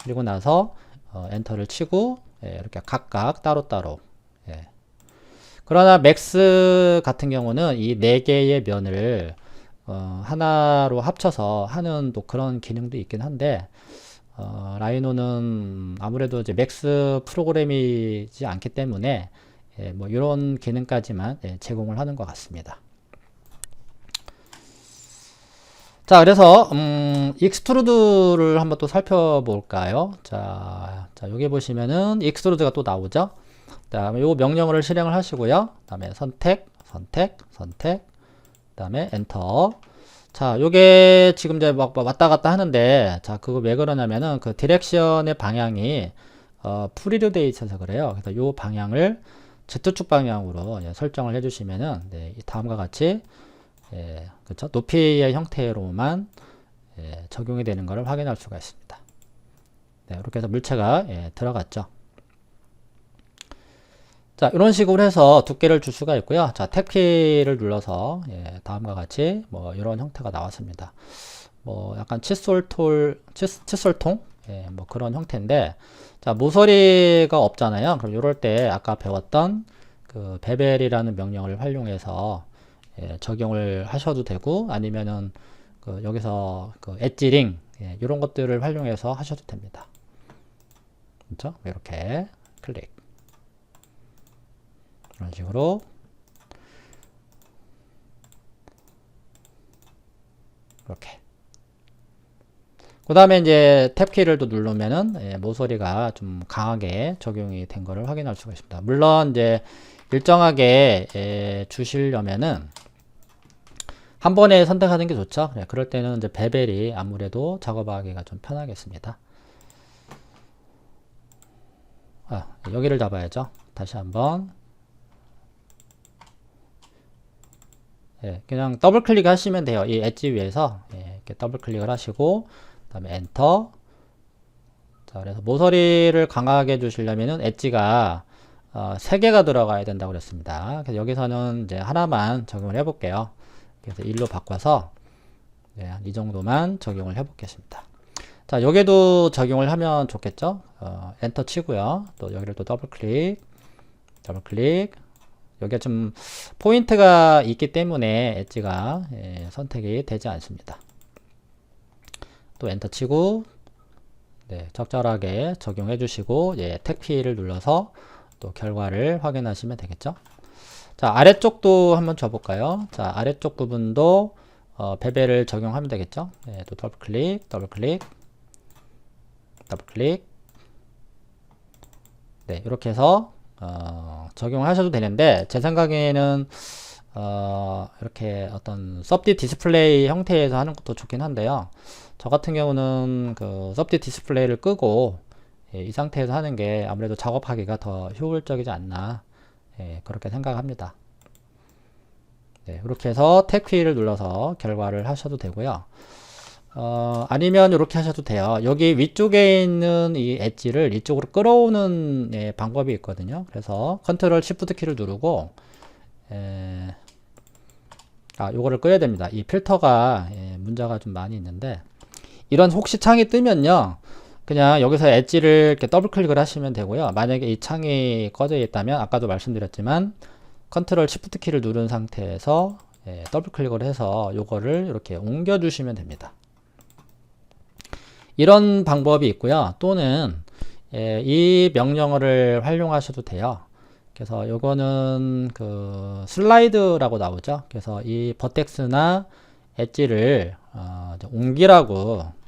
그리고 나서 엔터를 치고 이렇게 각각 따로따로. 그러나 맥스 같은 경우는 이 4개의 면을 하나로 합쳐서 하는 또 그런 기능도 있긴 한데 라이노는 아무래도 이제 맥스 프로그램이지 않기 때문에 뭐 이런 기능까지만 제공을 하는 것 같습니다. 자, 그래서 익스트루드를 한번 또 살펴볼까요? 자, 여기 보시면은 익스트루드가 또 나오죠. 자, 요 명령어를 실행을 하시고요. 그다음에 선택, 그다음에 엔터. 자, 요게 지금 이제 막 왔다 갔다 하는데, 자, 그거 왜 그러냐면은 그 디렉션의 방향이 프리로 되어 있어서 그래요. 그래서 요 방향을 Z축 방향으로 설정을 해주시면은, 네, 다음과 같이 그렇죠? 높이의 형태로만 적용이 되는 것을 확인할 수가 있습니다. 네, 이렇게 해서 물체가 들어갔죠. 자, 이런 식으로 해서 두께를 줄 수가 있고요. 자, 탭키를 눌러서 다음과 같이 뭐 이런 형태가 나왔습니다. 뭐 약간 칫솔통 뭐 그런 형태인데, 자, 모서리가 없잖아요. 그럼 이럴 때 아까 배웠던 그 베벨이라는 명령을 활용해서 적용을 하셔도 되고, 아니면은 그 여기서 그 엣지링 이런 것들을 활용해서 하셔도 됩니다. 그렇죠? 이렇게 클릭, 이런 식으로 이렇게. 그 다음에 이제 탭키를 또 누르면은 모서리가 좀 강하게 적용이 된 거를 확인할 수가 있습니다. 물론 이제 일정하게 주시려면은 한 번에 선택하는 게 좋죠. 그럴 때는 이제 베벨이 아무래도 작업하기가 좀 편하겠습니다. 여기를 잡아야죠. 다시 한번. 그냥 더블 클릭 하시면 돼요. 이 엣지 위에서 이렇게 더블 클릭을 하시고, 그 다음에 엔터. 자, 그래서 모서리를 강하게 해주시려면은 엣지가 3개가 들어가야 된다고 그랬습니다. 그래서 여기서는 이제 하나만 적용을 해볼게요. 그래서 1로 바꿔서 이 정도만 적용을 해보겠습니다. 자, 여기도 적용을 하면 좋겠죠. 엔터 치고요. 또 여기를 또 더블 클릭. 여기가 좀 포인트가 있기 때문에 엣지가 선택이 되지 않습니다. 또 엔터 치고, 적절하게 적용해 주시고, 탭키를 눌러서 또 결과를 확인하시면 되겠죠. 자, 아래쪽도 한번 줘볼까요? 자, 아래쪽 부분도 베벨을 적용하면 되겠죠. 또 더블 클릭. 네, 이렇게 해서 적용하셔도 되는데, 제 생각에는 이렇게 어떤 서브디 디스플레이 형태에서 하는 것도 좋긴 한데요. 저 같은 경우는 그 서브디 디스플레이를 끄고 이 상태에서 하는 게 아무래도 작업하기가 더 효율적이지 않나, 그렇게 생각합니다. 네, 이렇게 해서 탭키를 눌러서 결과를 하셔도 되고요. 아니면 이렇게 하셔도 돼요. 여기 위쪽에 있는 이 엣지를 이쪽으로 끌어오는 방법이 있거든요. 그래서 컨트롤 시프트 키를 누르고 요거를 끄야 됩니다. 이 필터가 문제가 좀 많이 있는데, 이런 혹시 창이 뜨면요, 그냥 여기서 엣지를 이렇게 더블 클릭을 하시면 되고요. 만약에 이 창이 꺼져 있다면 아까도 말씀드렸지만 컨트롤 시프트 키를 누른 상태에서 더블 클릭을 해서 요거를 이렇게 옮겨 주시면 됩니다. 이런 방법이 있고요. 또는 이 명령어를 활용하셔도 돼요. 그래서 요거는 그 슬라이드라고 나오죠. 그래서 이 버텍스나 엣지를 옮기라고,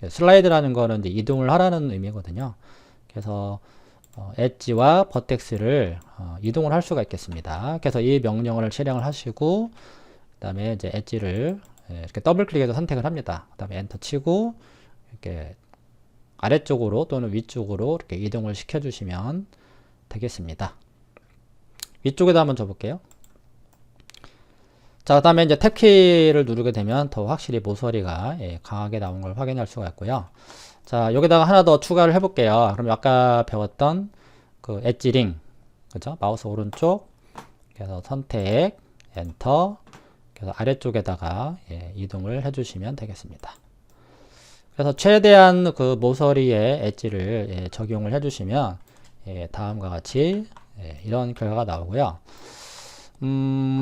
슬라이드라는 거는 이제 이동을 하라는 의미거든요. 그래서 엣지와 버텍스를 이동을 할 수가 있겠습니다. 그래서 이 명령어를 실행을 하시고, 그 다음에 이제 엣지를 이렇게 더블 클릭해서 선택을 합니다. 그 다음에 엔터 치고 이렇게 아래쪽으로 또는 위쪽으로 이렇게 이동을 시켜 주시면 되겠습니다. 위쪽에다 한번 줘볼게요. 자, 그 다음에 이제 탭키를 누르게 되면 더 확실히 모서리가 강하게 나온 걸 확인할 수가 있고요. 자, 여기다가 하나 더 추가를 해볼게요. 그럼 아까 배웠던 그 엣지링, 그죠? 마우스 오른쪽, 그래서 선택, 엔터, 그래서 아래쪽에다가 이동을 해주시면 되겠습니다. 그래서 최대한 그 모서리의 엣지를 적용을 해주시면 다음과 같이 이런 결과가 나오고요.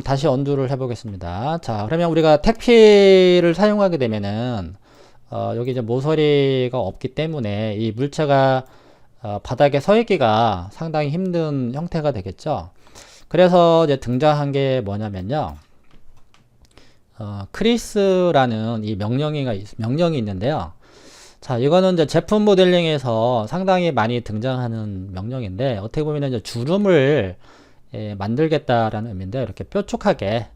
다시 언두를 해보겠습니다. 자, 그러면 우리가 탭키를 사용하게 되면은 여기 이제 모서리가 없기 때문에 이 물체가 바닥에 서 있기가 상당히 힘든 형태가 되겠죠. 그래서 이제 등장한 게 뭐냐면요. 크리스라는 이 명령이 있는데요. 자, 이거는 이제 제품 모델링에서 상당히 많이 등장하는 명령인데, 어떻게 보면 이제 주름을 만들겠다라는 의미인데, 이렇게 뾰족하게,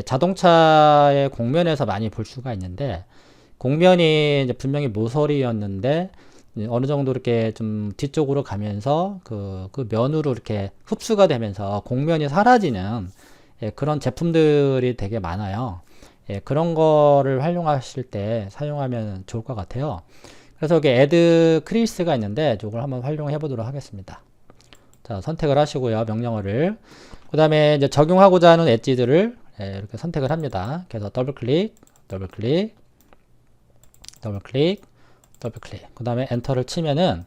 자동차의 공면에서 많이 볼 수가 있는데, 공면이 이제 분명히 모서리였는데, 어느 정도 이렇게 좀 뒤쪽으로 가면서 그 면으로 이렇게 흡수가 되면서 공면이 사라지는 그런 제품들이 되게 많아요. 그런 거를 활용하실 때 사용하면 좋을 것 같아요. 그래서 여기 add crease가 있는데 이걸 한번 활용해 보도록 하겠습니다. 자, 선택을 하시고요. 명령어를. 그 다음에 이제 적용하고자 하는 엣지들을 이렇게 선택을 합니다. 그래서 더블 클릭, 더블 클릭, 더블 클릭, 더블 클릭. 그 다음에 엔터를 치면은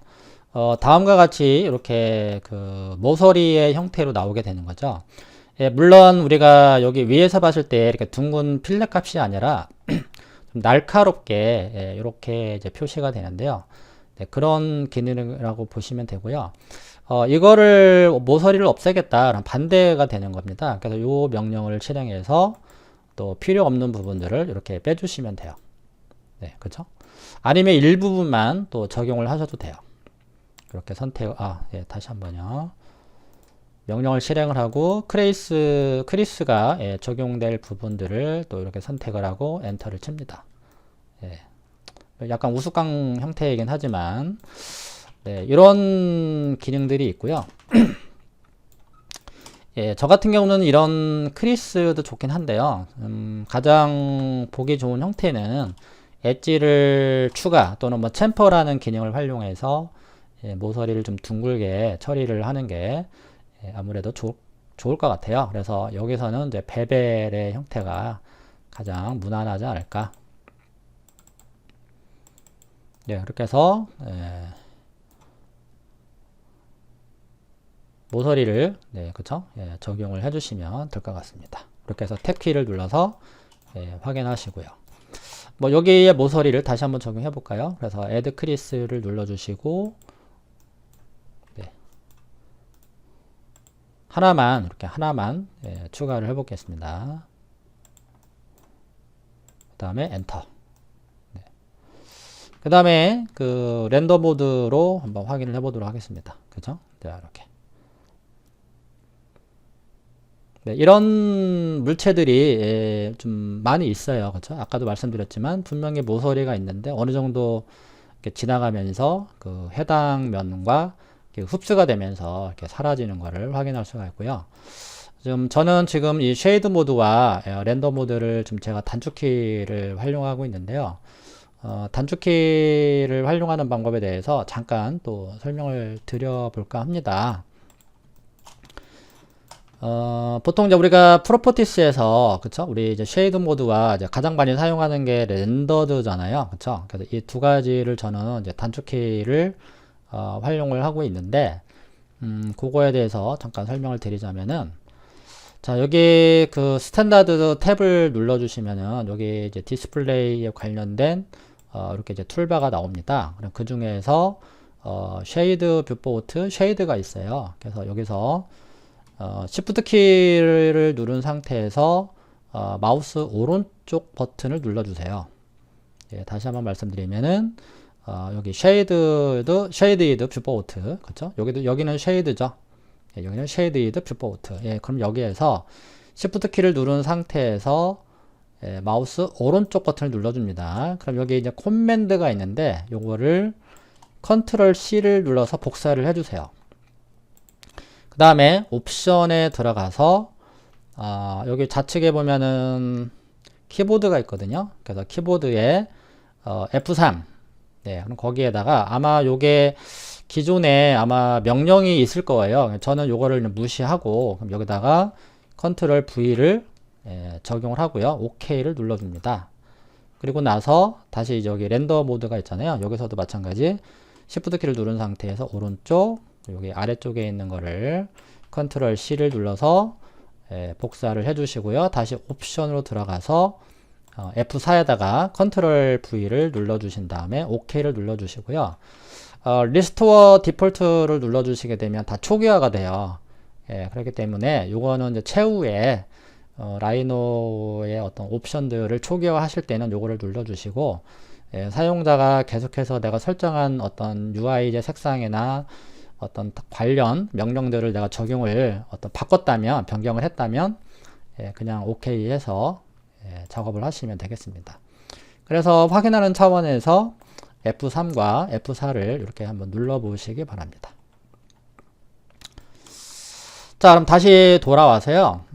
다음과 같이 이렇게 그 모서리의 형태로 나오게 되는 거죠. 물론 우리가 여기 위에서 봤을 때 이렇게 둥근 필렛 값이 아니라 좀 날카롭게 이렇게 이제 표시가 되는데요. 네, 그런 기능이라고 보시면 되고요. 이거를 모서리를 없애겠다 반대가 되는 겁니다. 그래서 이 명령을 실행해서 또 필요 없는 부분들을 이렇게 빼주시면 돼요. 네, 그렇죠? 아니면 일부분만 또 적용을 하셔도 돼요. 이렇게 예, 다시 한번요. 명령을 실행을 하고 크리스가 적용될 부분들을 또 이렇게 선택을 하고 엔터를 칩니다. 예, 약간 우스꽝 형태이긴 하지만 네, 이런 기능들이 있고요. 예, 저 같은 경우는 이런 크리스도 좋긴 한데요. 가장 보기 좋은 형태는 엣지를 추가 또는 뭐 챔퍼라는 기능을 활용해서 모서리를 좀 둥글게 처리를 하는 게 아무래도 좋을 것 같아요. 그래서 여기서는 이제 베벨의 형태가 가장 무난하지 않을까. 네, 그렇게 해서 모서리를 그쵸? 적용을 해주시면 될 것 같습니다. 이렇게 해서 탭 키를 눌러서 확인하시고요. 뭐 여기에 모서리를 다시 한번 적용해 볼까요? 그래서 add crease를 눌러주시고 이렇게 하나만 추가를 해 보겠습니다. 그 다음에 엔터. 네. 그 다음에 그 렌더 모드로 한번 확인을 해 보도록 하겠습니다. 그죠? 네, 이렇게. 네, 이런 물체들이 좀 많이 있어요. 그렇죠? 아까도 말씀드렸지만 분명히 모서리가 있는데 어느 정도 이렇게 지나가면서 그 해당 면과 흡수가 되면서 이렇게 사라지는 것을 확인할 수가 있고요. 저는 지금 이 쉐이드 모드와 렌더 모드를 좀 제가 단축키를 활용하고 있는데요. 단축키를 활용하는 방법에 대해서 잠깐 또 설명을 드려볼까 합니다. 보통 이제 우리가 프로퍼티스에서 그쵸? 우리 이제 쉐이드 모드와 이제 가장 많이 사용하는 게 렌더드잖아요. 그쵸? 그래서 이 두 가지를 저는 이제 단축키를 활용을 하고 있는데 그거에 대해서 잠깐 설명을 드리자면은 자, 여기 그 스탠다드 탭을 눌러 주시면은 여기 이제 디스플레이에 관련된 이렇게 이제 툴바가 나옵니다. 그럼 그 중에서 쉐이드 뷰포트 쉐이드가 있어요. 그래서 여기서 Shift 키를 누른 상태에서 마우스 오른쪽 버튼을 눌러주세요. 예, 다시 한번 말씀드리면은 여기 쉐이드 뷰포트 그렇죠? 여기는 쉐이드죠. 예, 여기는 쉐이드 뷰포트. 예, 그럼 여기에서 Shift 키를 누른 상태에서 마우스 오른쪽 버튼을 눌러줍니다. 그럼 여기 이제 코맨드가 있는데 요거를 컨트롤 C를 눌러서 복사를 해주세요. 그 다음에 옵션에 들어가서 여기 좌측에 보면은 키보드가 있거든요. 그래서 키보드에 F3 네, 그럼 거기에다가 아마 요게 기존에 아마 명령이 있을 거예요. 저는 요거를 무시하고 그럼 여기다가 컨트롤 V를 적용을 하고요. OK를 눌러줍니다. 그리고 나서 다시 여기 렌더 모드가 있잖아요. 여기서도 마찬가지 Shift 키를 누른 상태에서 오른쪽 여기 아래쪽에 있는 거를 컨트롤 C를 눌러서 복사를 해주시고요. 다시 옵션으로 들어가서 F4에다가 컨트롤 V를 눌러주신 다음에 OK를 눌러주시고요. 리스토어 디폴트를 눌러주시게 되면 다 초기화가 돼요. 그렇기 때문에 요거는 이제 최후에 라이노의 어떤 옵션들을 초기화 하실 때는 요거를 눌러주시고, 사용자가 계속해서 내가 설정한 어떤 UI의 색상이나 어떤 관련 명령들을 내가 적용을 바꿨다면, 변경을 했다면, 그냥 OK 해서 작업을 하시면 되겠습니다. 그래서 확인하는 차원에서 F3과 F4를 이렇게 한번 눌러 보시기 바랍니다. 자, 그럼 다시 돌아와서요.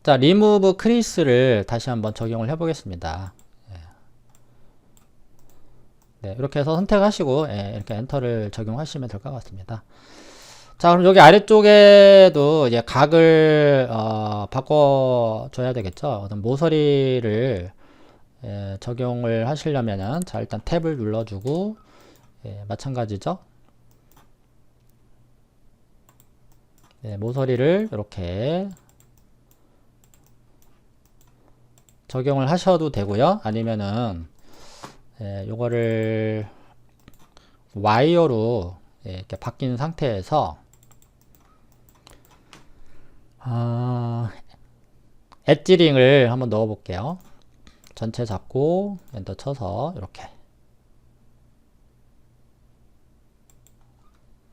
자, remove crease를 다시 한번 적용을 해 보겠습니다. 네, 이렇게 해서 선택하시고, 이렇게 엔터를 적용하시면 될 것 같습니다. 자, 그럼 여기 아래쪽에도 이제 각을 바꿔줘야 되겠죠. 어떤 모서리를 적용을 하시려면은, 자, 일단 탭을 눌러주고, 마찬가지죠. 모서리를 이렇게 적용을 하셔도 되고요. 아니면은 요거를 와이어로 이렇게 바뀐 상태에서 엣지링을 한번 넣어 볼게요. 전체 잡고 엔터 쳐서 이렇게,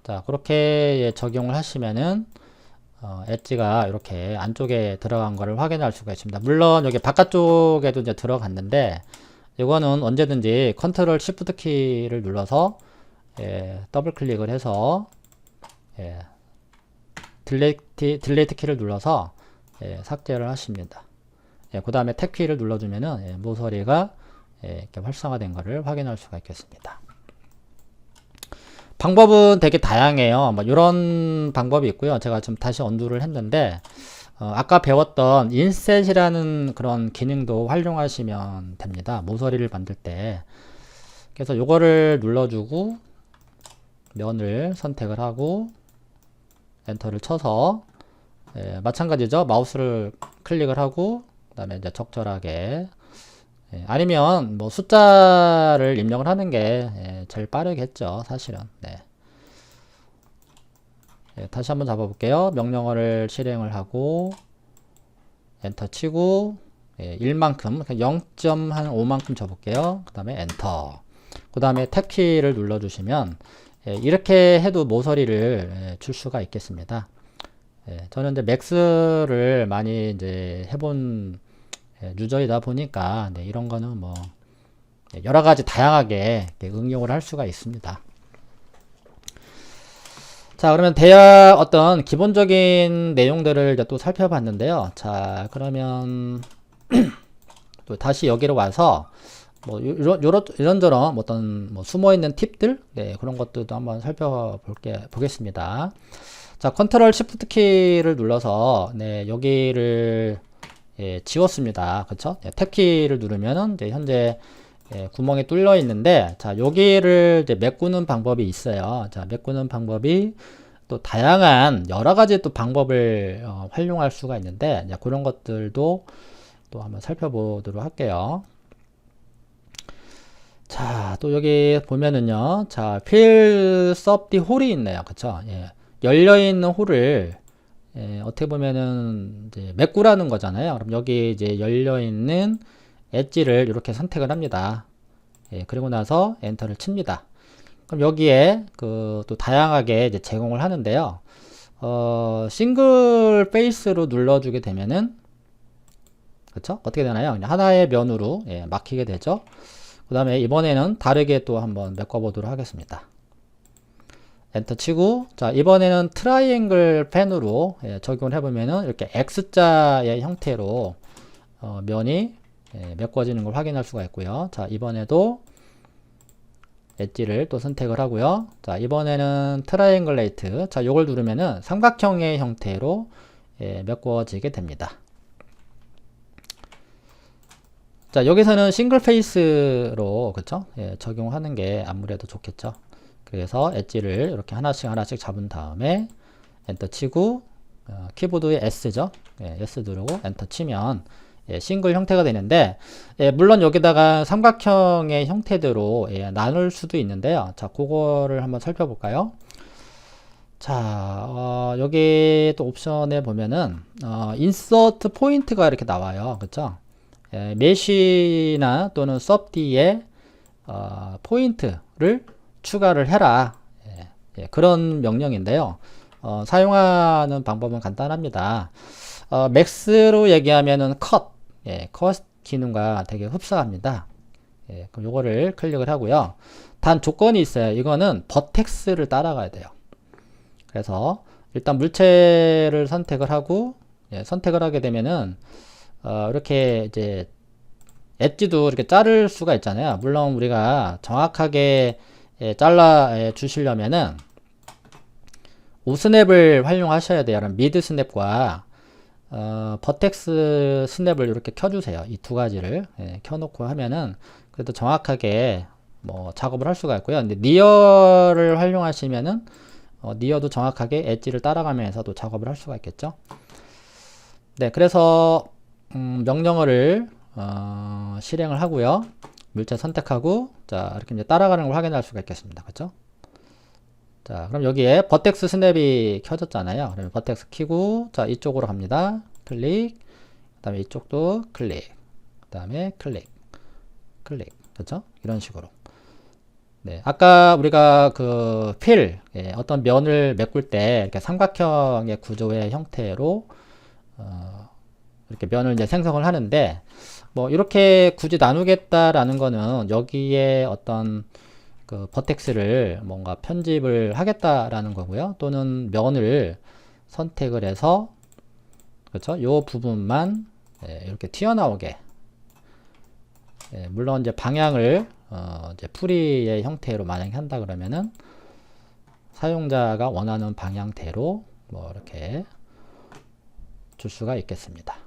자, 그렇게 적용을 하시면은 엣지가 이렇게 안쪽에 들어간 거를 확인할 수가 있습니다. 물론 여기 바깥쪽에도 이제 들어갔는데, 이거는 언제든지 컨트롤 시프트 키를 눌러서 더블 클릭을 해서 딜레이트 키를 눌러서 삭제를 하십니다. 그 다음에 탭 키를 눌러주면은 모서리가 이렇게 활성화된 것을 확인할 수가 있겠습니다. 방법은 되게 다양해요. 뭐 이런 방법이 있고요. 제가 좀 다시 언두를 했는데, 아까 배웠던 인셋이라는 그런 기능도 활용하시면 됩니다. 모서리를 만들 때. 그래서 요거를 눌러주고 면을 선택을 하고 엔터를 쳐서, 마찬가지죠. 마우스를 클릭을 하고 그 다음에 이제 적절하게, 아니면 뭐 숫자를 입력을 하는 게 제일 빠르겠죠, 사실은. 네. 다시 한번 잡아볼게요. 명령어를 실행을 하고 엔터 치고 1만큼 0.5만큼 줘볼게요. 그 다음에 엔터, 그 다음에 탭 키를 눌러주시면 이렇게 해도 모서리를 줄 수가 있겠습니다. 저는 이제 맥스를 많이 이제 해본 유저이다 보니까 이런 거는 뭐 여러 가지 다양하게 응용을 할 수가 있습니다. 자, 그러면 대략 어떤 기본적인 내용들을 이제 또 살펴봤는데요. 자, 그러면 또 다시 여기로 와서 뭐 이런저런 어떤 뭐 숨어있는 팁들, 그런 것들도 한번 살펴보겠습니다. 자, 컨트롤 시프트 키를 눌러서 여기를 지웠습니다. 그쵸? 탭 키를 누르면은 이제 현재 구멍이 뚫려 있는데, 자, 여기를 이제 메꾸는 방법이 있어요. 자, 메꾸는 방법이 또 다양한 여러 가지 또 방법을 활용할 수가 있는데, 자, 그런 것들도 또 한번 살펴보도록 할게요. 자, 또 여기 보면은요, 자, fill up the hole이 있네요. 그쵸? 열려있는 홀을 어떻게 보면은 이제 메꾸라는 거잖아요. 그럼 여기 이제 열려있는 엣지를 이렇게 선택을 합니다. 그리고 나서 엔터를 칩니다. 그럼 여기에 그 또 다양하게 이제 제공을 하는데요. 싱글 페이스로 눌러주게 되면은, 그쵸? 어떻게 되나요? 그냥 하나의 면으로 막히게 되죠. 그 다음에 이번에는 다르게 또 한번 메꿔보도록 하겠습니다. 엔터 치고, 자, 이번에는 트라이앵글 펜으로 적용을 해보면은 이렇게 X자의 형태로 면이 메꿔지는 걸 확인할 수가 있고요. 자, 이번에도 엣지를 또 선택을 하고요. 자, 이번에는 트라이앵글레이트, 자, 요걸 누르면은 삼각형의 형태로 메꿔지게 됩니다. 자, 여기서는 싱글 페이스로, 그쵸? 적용하는 게 아무래도 좋겠죠. 그래서 엣지를 이렇게 하나씩 잡은 다음에 엔터 치고, 키보드의 S죠. S 누르고 엔터 치면 싱글 형태가 되는데, 물론 여기다가 삼각형의 형태대로 나눌 수도 있는데요. 자, 그거를 한번 살펴볼까요? 자, 여기 또 옵션에 보면은, 인서트 포인트가 이렇게 나와요. 그쵸? 예, 메쉬나 또는 섭디에, 포인트를 추가를 해라. 예, 예, 그런 명령인데요. 사용하는 방법은 간단합니다. 맥스로 얘기하면은 컷, 예, 컷 기능과 되게 흡사합니다. 예, 그럼 요거를 클릭을 하고요. 단 조건이 있어요. 이거는 버텍스를 따라가야 돼요. 그래서 일단 물체를 선택을 하고, 예, 선택을 하게 되면은 이렇게 이제 엣지도 이렇게 자를 수가 있잖아요. 물론 우리가 정확하게 잘라 주시려면은 우스냅을 활용하셔야 돼요. 미드 스냅과 버텍스 스냅을 이렇게 켜주세요. 이 두 가지를 켜놓고 하면은 그래도 정확하게 뭐 작업을 할 수가 있고요. 근데 니어를 활용하시면은 니어도 정확하게 엣지를 따라가면서도 작업을 할 수가 있겠죠. 네, 그래서 명령어를 실행을 하고요. 물체 선택하고 자 이렇게 이제 따라가는 걸 확인할 수가 있겠습니다. 그렇죠? 자, 그럼 여기에 버텍스 스냅이 켜졌잖아요. 그러면 버텍스 키고 자 이쪽으로 갑니다. 클릭, 그 다음에 이쪽도 클릭, 그 다음에 클릭, 클릭. 그렇죠? 이런 식으로. 네, 아까 우리가 그 필, 예, 어떤 면을 메꿀 때 이렇게 삼각형의 구조의 형태로 이렇게 면을 이제 생성을 하는데 뭐 이렇게 굳이 나누겠다라는 거는 여기에 어떤 그 버텍스를 뭔가 편집을 하겠다라는 거고요. 또는 면을 선택을 해서 그렇죠? 요 부분만 예, 이렇게 튀어나오게 예, 물론 이제 방향을 이제 프리의 형태로 만약에 한다 그러면은 사용자가 원하는 방향대로 뭐 이렇게 줄 수가 있겠습니다.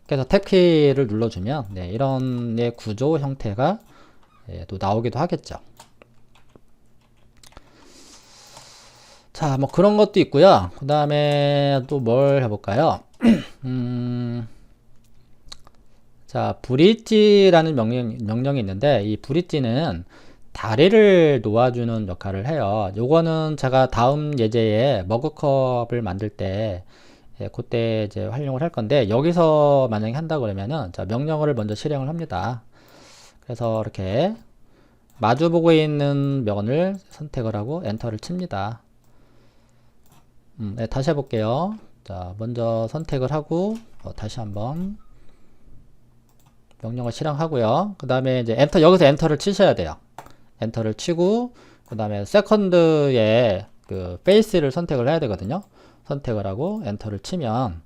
그래서 탭키를 눌러주면 네, 이런 구조 형태가 예, 또 나오기도 하겠죠. 자, 뭐 그런 것도 있고요. 그 다음에 또 뭘 해볼까요? 자, 브릿지라는 명령이 있는데 이 브릿지는 다리를 놓아주는 역할을 해요. 요거는 제가 다음 예제에 머그컵을 만들 때 예, 그때 이제 활용을 할 건데 여기서 만약에 한다 그러면은 자, 명령어를 먼저 실행을 합니다. 그래서 이렇게 마주보고 있는 면을 선택을 하고 엔터를 칩니다. 네, 다시 해볼게요. 자, 먼저 선택을 하고 다시 한번 명령을 실행하고요. 그 다음에 이제 엔터, 여기서 엔터를 치셔야 돼요. 엔터를 치고 그 다음에 세컨드에 그 페이스를 선택을 해야 되거든요. 선택을 하고 엔터를 치면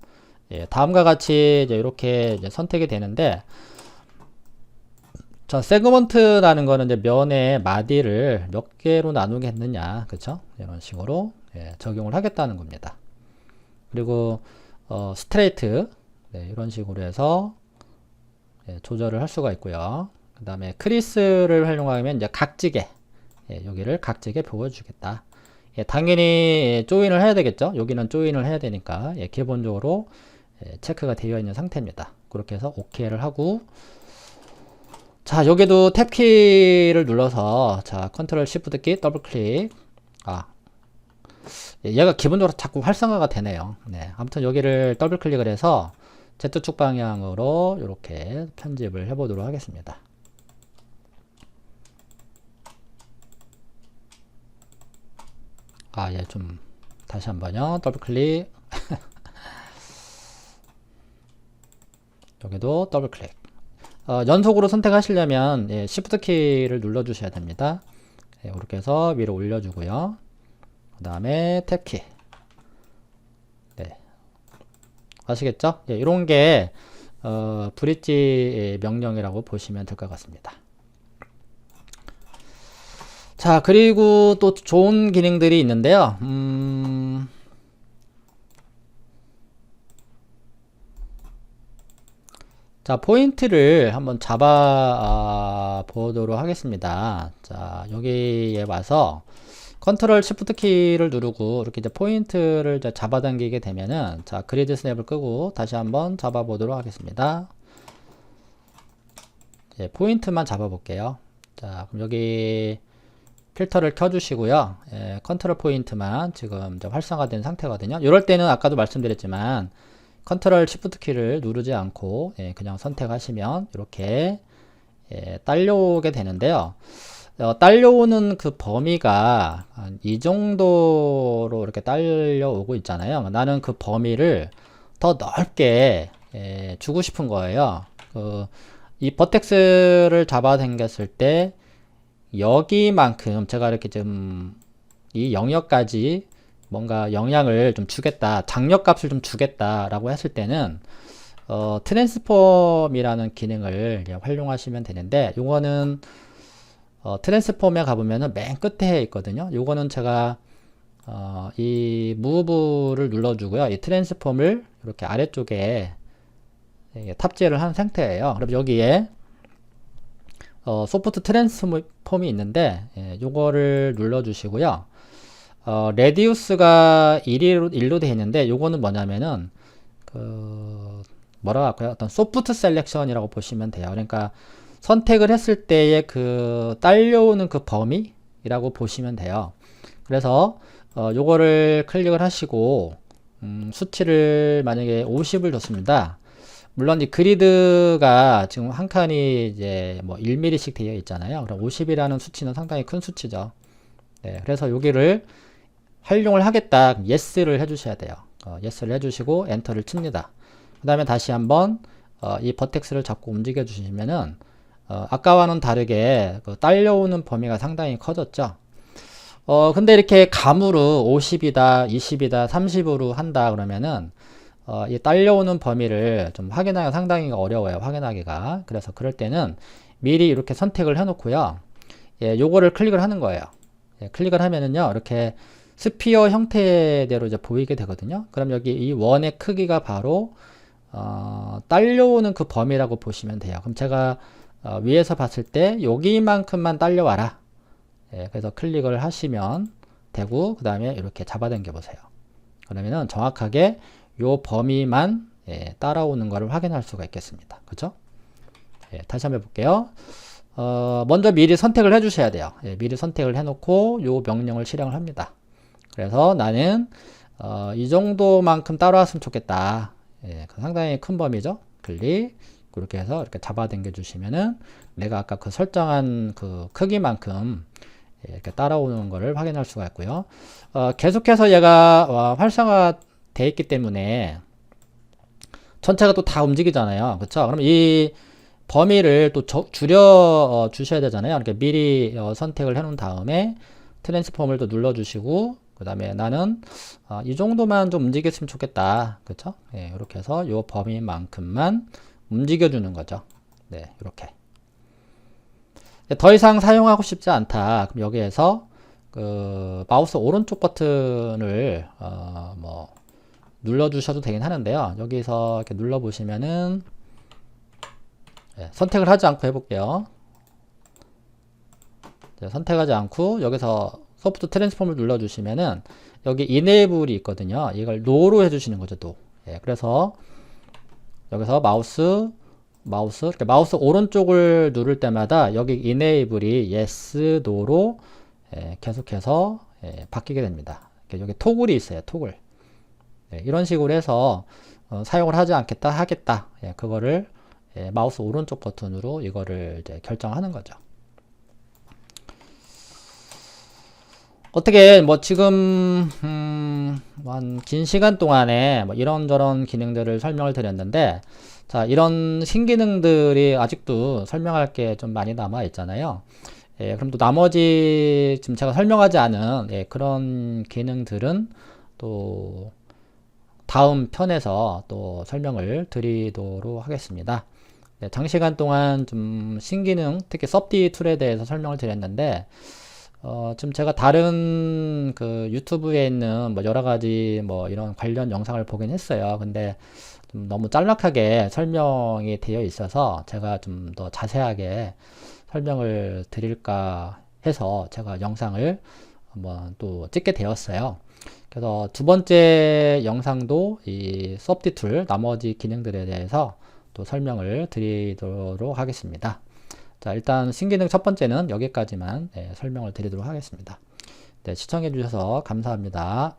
예, 다음과 같이 이제 이렇게 이제 선택이 되는데 자, 세그먼트라는 거는 이제 면의 마디를 몇 개로 나누겠느냐, 그쵸? 이런 식으로 예, 적용을 하겠다는 겁니다. 그리고 스트레이트 네, 이런 식으로 해서 예, 조절을 할 수가 있고요. 그 다음에 크리스를 활용하면 이제 각지게 예, 여기를 각지게 보여주겠다. 예, 당연히 예, 조인을 해야 되겠죠. 여기는 조인을 해야 되니까 예, 기본적으로 예, 체크가 되어 있는 상태입니다. 그렇게 해서 OK를 하고 자, 여기도 탭키를 눌러서 자, 컨트롤 시프트 키 더블 클릭. 예, 얘가 기본적으로 자꾸 활성화가 되네요. 네, 아무튼 여기를 더블 클릭을 해서 Z축 방향으로 이렇게 편집을 해 보도록 하겠습니다. 예, 좀 다시 한번요. 더블 클릭. 여기도 더블 클릭. 연속으로 선택하시려면 예, Shift 키를 눌러 주셔야 됩니다. 예, 이렇게 해서 위로 올려주고요. 그 다음에 탭키. 네, 아시겠죠? 예, 이런 게 브릿지 명령이라고 보시면 될 것 같습니다. 자, 그리고 또 좋은 기능들이 있는데요. 자, 포인트를 한번 잡아 보도록 하겠습니다. 자, 여기에 와서 컨트롤 시프트 키를 누르고 이렇게 이제 포인트를 이제 잡아당기게 되면은 자, 그리드 스냅을 끄고 다시 한번 잡아 보도록 하겠습니다. 예, 포인트만 잡아 볼게요. 자, 그럼 여기 필터를 켜주시고요. 컨트롤 포인트만 지금 이제 활성화된 상태거든요. 이럴 때는 아까도 말씀드렸지만 컨트롤 시프트 키를 누르지 않고 그냥 선택하시면 이렇게 딸려오게 되는데요. 딸려오는 그 범위가 이 정도로 이렇게 딸려오고 있잖아요. 나는 그 범위를 더 넓게 주고 싶은 거예요. 이 버텍스를 잡아당겼을 때 여기만큼 제가 이렇게 좀 이 영역까지 뭔가 영향을 좀 주겠다, 장력값을 좀 주겠다라고 했을 때는 트랜스폼이라는 기능을 활용하시면 되는데, 요거는 트랜스폼에 가보면은 맨 끝에 있거든요. 요거는 제가 이 무브를 눌러주고요. 이 트랜스폼을 이렇게 아래쪽에 탑재를 한 상태예요. 그럼 여기에 소프트 트랜스폼이 있는데 요거를 눌러주시고요. 레디우스가 1로 되어 있는데 요거는 뭐냐면은 뭐라고 할까요? 어떤 소프트 셀렉션이라고 보시면 돼요. 그러니까 선택을 했을 때의 그 딸려오는 그 범위라고 보시면 돼요. 그래서 요거를 클릭을 하시고 수치를 만약에 50을 줬습니다. 물론 이 그리드가 지금 한 칸이 이제 뭐 1mm씩 되어 있잖아요. 그럼 50이라는 수치는 상당히 큰 수치죠. 네, 그래서 여기를 활용을 하겠다. yes를 해주셔야 돼요. yes를 해주시고 엔터를 칩니다. 그 다음에 다시 한번 이 버텍스를 잡고 움직여 주시면은 아까와는 다르게 그 딸려오는 범위가 상당히 커졌죠. 근데 이렇게 감으로 50이다, 20이다, 30으로 한다 그러면은 이 딸려오는 범위를 좀 확인하기가 상당히 어려워요. 확인하기가. 그래서 그럴 때는 미리 이렇게 선택을 해 놓고요. 요거를 클릭을 하는 거예요. 클릭을 하면은요, 이렇게 스피어 형태대로 이제 보이게 되거든요. 그럼 여기 이 원의 크기가 바로 딸려오는 그 범위라고 보시면 돼요. 그럼 제가 위에서 봤을 때 여기만큼만 딸려와라. 그래서 클릭을 하시면 되고, 그 다음에 이렇게 잡아당겨 보세요. 그러면은 정확하게 요 범위만 따라오는 것을 확인할 수가 있겠습니다. 그쵸? 다시 한번 해볼게요. 먼저 미리 선택을 해 주셔야 돼요. 미리 선택을 해 놓고 요 명령을 실행을 합니다. 그래서 나는 이 정도만큼 따라왔으면 좋겠다. 상당히 큰 범위죠. 클릭. 그렇게 해서 이렇게 잡아당겨 주시면은 내가 아까 그 설정한 그 크기만큼 이렇게 따라오는 것을 확인할 수가 있고요. 계속해서 얘가 활성화 돼 있기 때문에 전체가 또 다 움직이잖아요. 그쵸? 그럼 이 범위를 또 줄여 주셔야 되잖아요. 이렇게 미리 선택을 해 놓은 다음에 트랜스폼을 또 눌러 주시고, 그 다음에 나는 이 정도만 좀 움직였으면 좋겠다. 그쵸? 이렇게 해서 요 범위만큼만 움직여 주는 거죠. 네, 이렇게. 더 이상 사용하고 싶지 않다. 그럼 여기에서 그 마우스 오른쪽 버튼을 뭐 눌러 주셔도 되긴 하는데요. 여기서 이렇게 눌러 보시면은 선택을 하지 않고 해볼게요. 선택하지 않고 여기서 소프트 트랜스폼을 눌러 주시면은 여기 이네이블이 있거든요. 이걸 노로 해주시는 거죠. 노. 그래서 여기서 마우스 이렇게 마우스 오른쪽을 누를 때마다 여기 이네이블이 yes, no로 계속해서 바뀌게 됩니다. 여기 토글이 있어요. 토글. 이런 식으로 해서 사용을 하지 않겠다, 하겠다. 그거를 마우스 오른쪽 버튼으로 이거를 이제 결정하는 거죠. 어떻게 뭐 지금 한 긴 시간 동안에 뭐 이런저런 기능들을 설명을 드렸는데, 자, 이런 신기능들이 아직도 설명할 게 좀 많이 남아 있잖아요. 그럼 또 나머지 지금 제가 설명하지 않은 그런 기능들은 또 다음 편에서 또 설명을 드리도록 하겠습니다. 장시간 동안 좀 신기능, 특히 섭디 툴에 대해서 설명을 드렸는데, 지금 제가 다른 그 유튜브에 있는 뭐 여러 가지 뭐 이런 관련 영상을 보긴 했어요. 근데 좀 너무 짤막하게 설명이 되어 있어서 제가 좀 더 자세하게 설명을 드릴까 해서 제가 영상을 한번 또 찍게 되었어요. 그래서 두 번째 영상도 이 섭디 툴 나머지 기능들에 대해서 또 설명을 드리도록 하겠습니다. 자, 일단 신기능 첫 번째는 여기까지만 설명을 드리도록 하겠습니다. 네, 시청해 주셔서 감사합니다.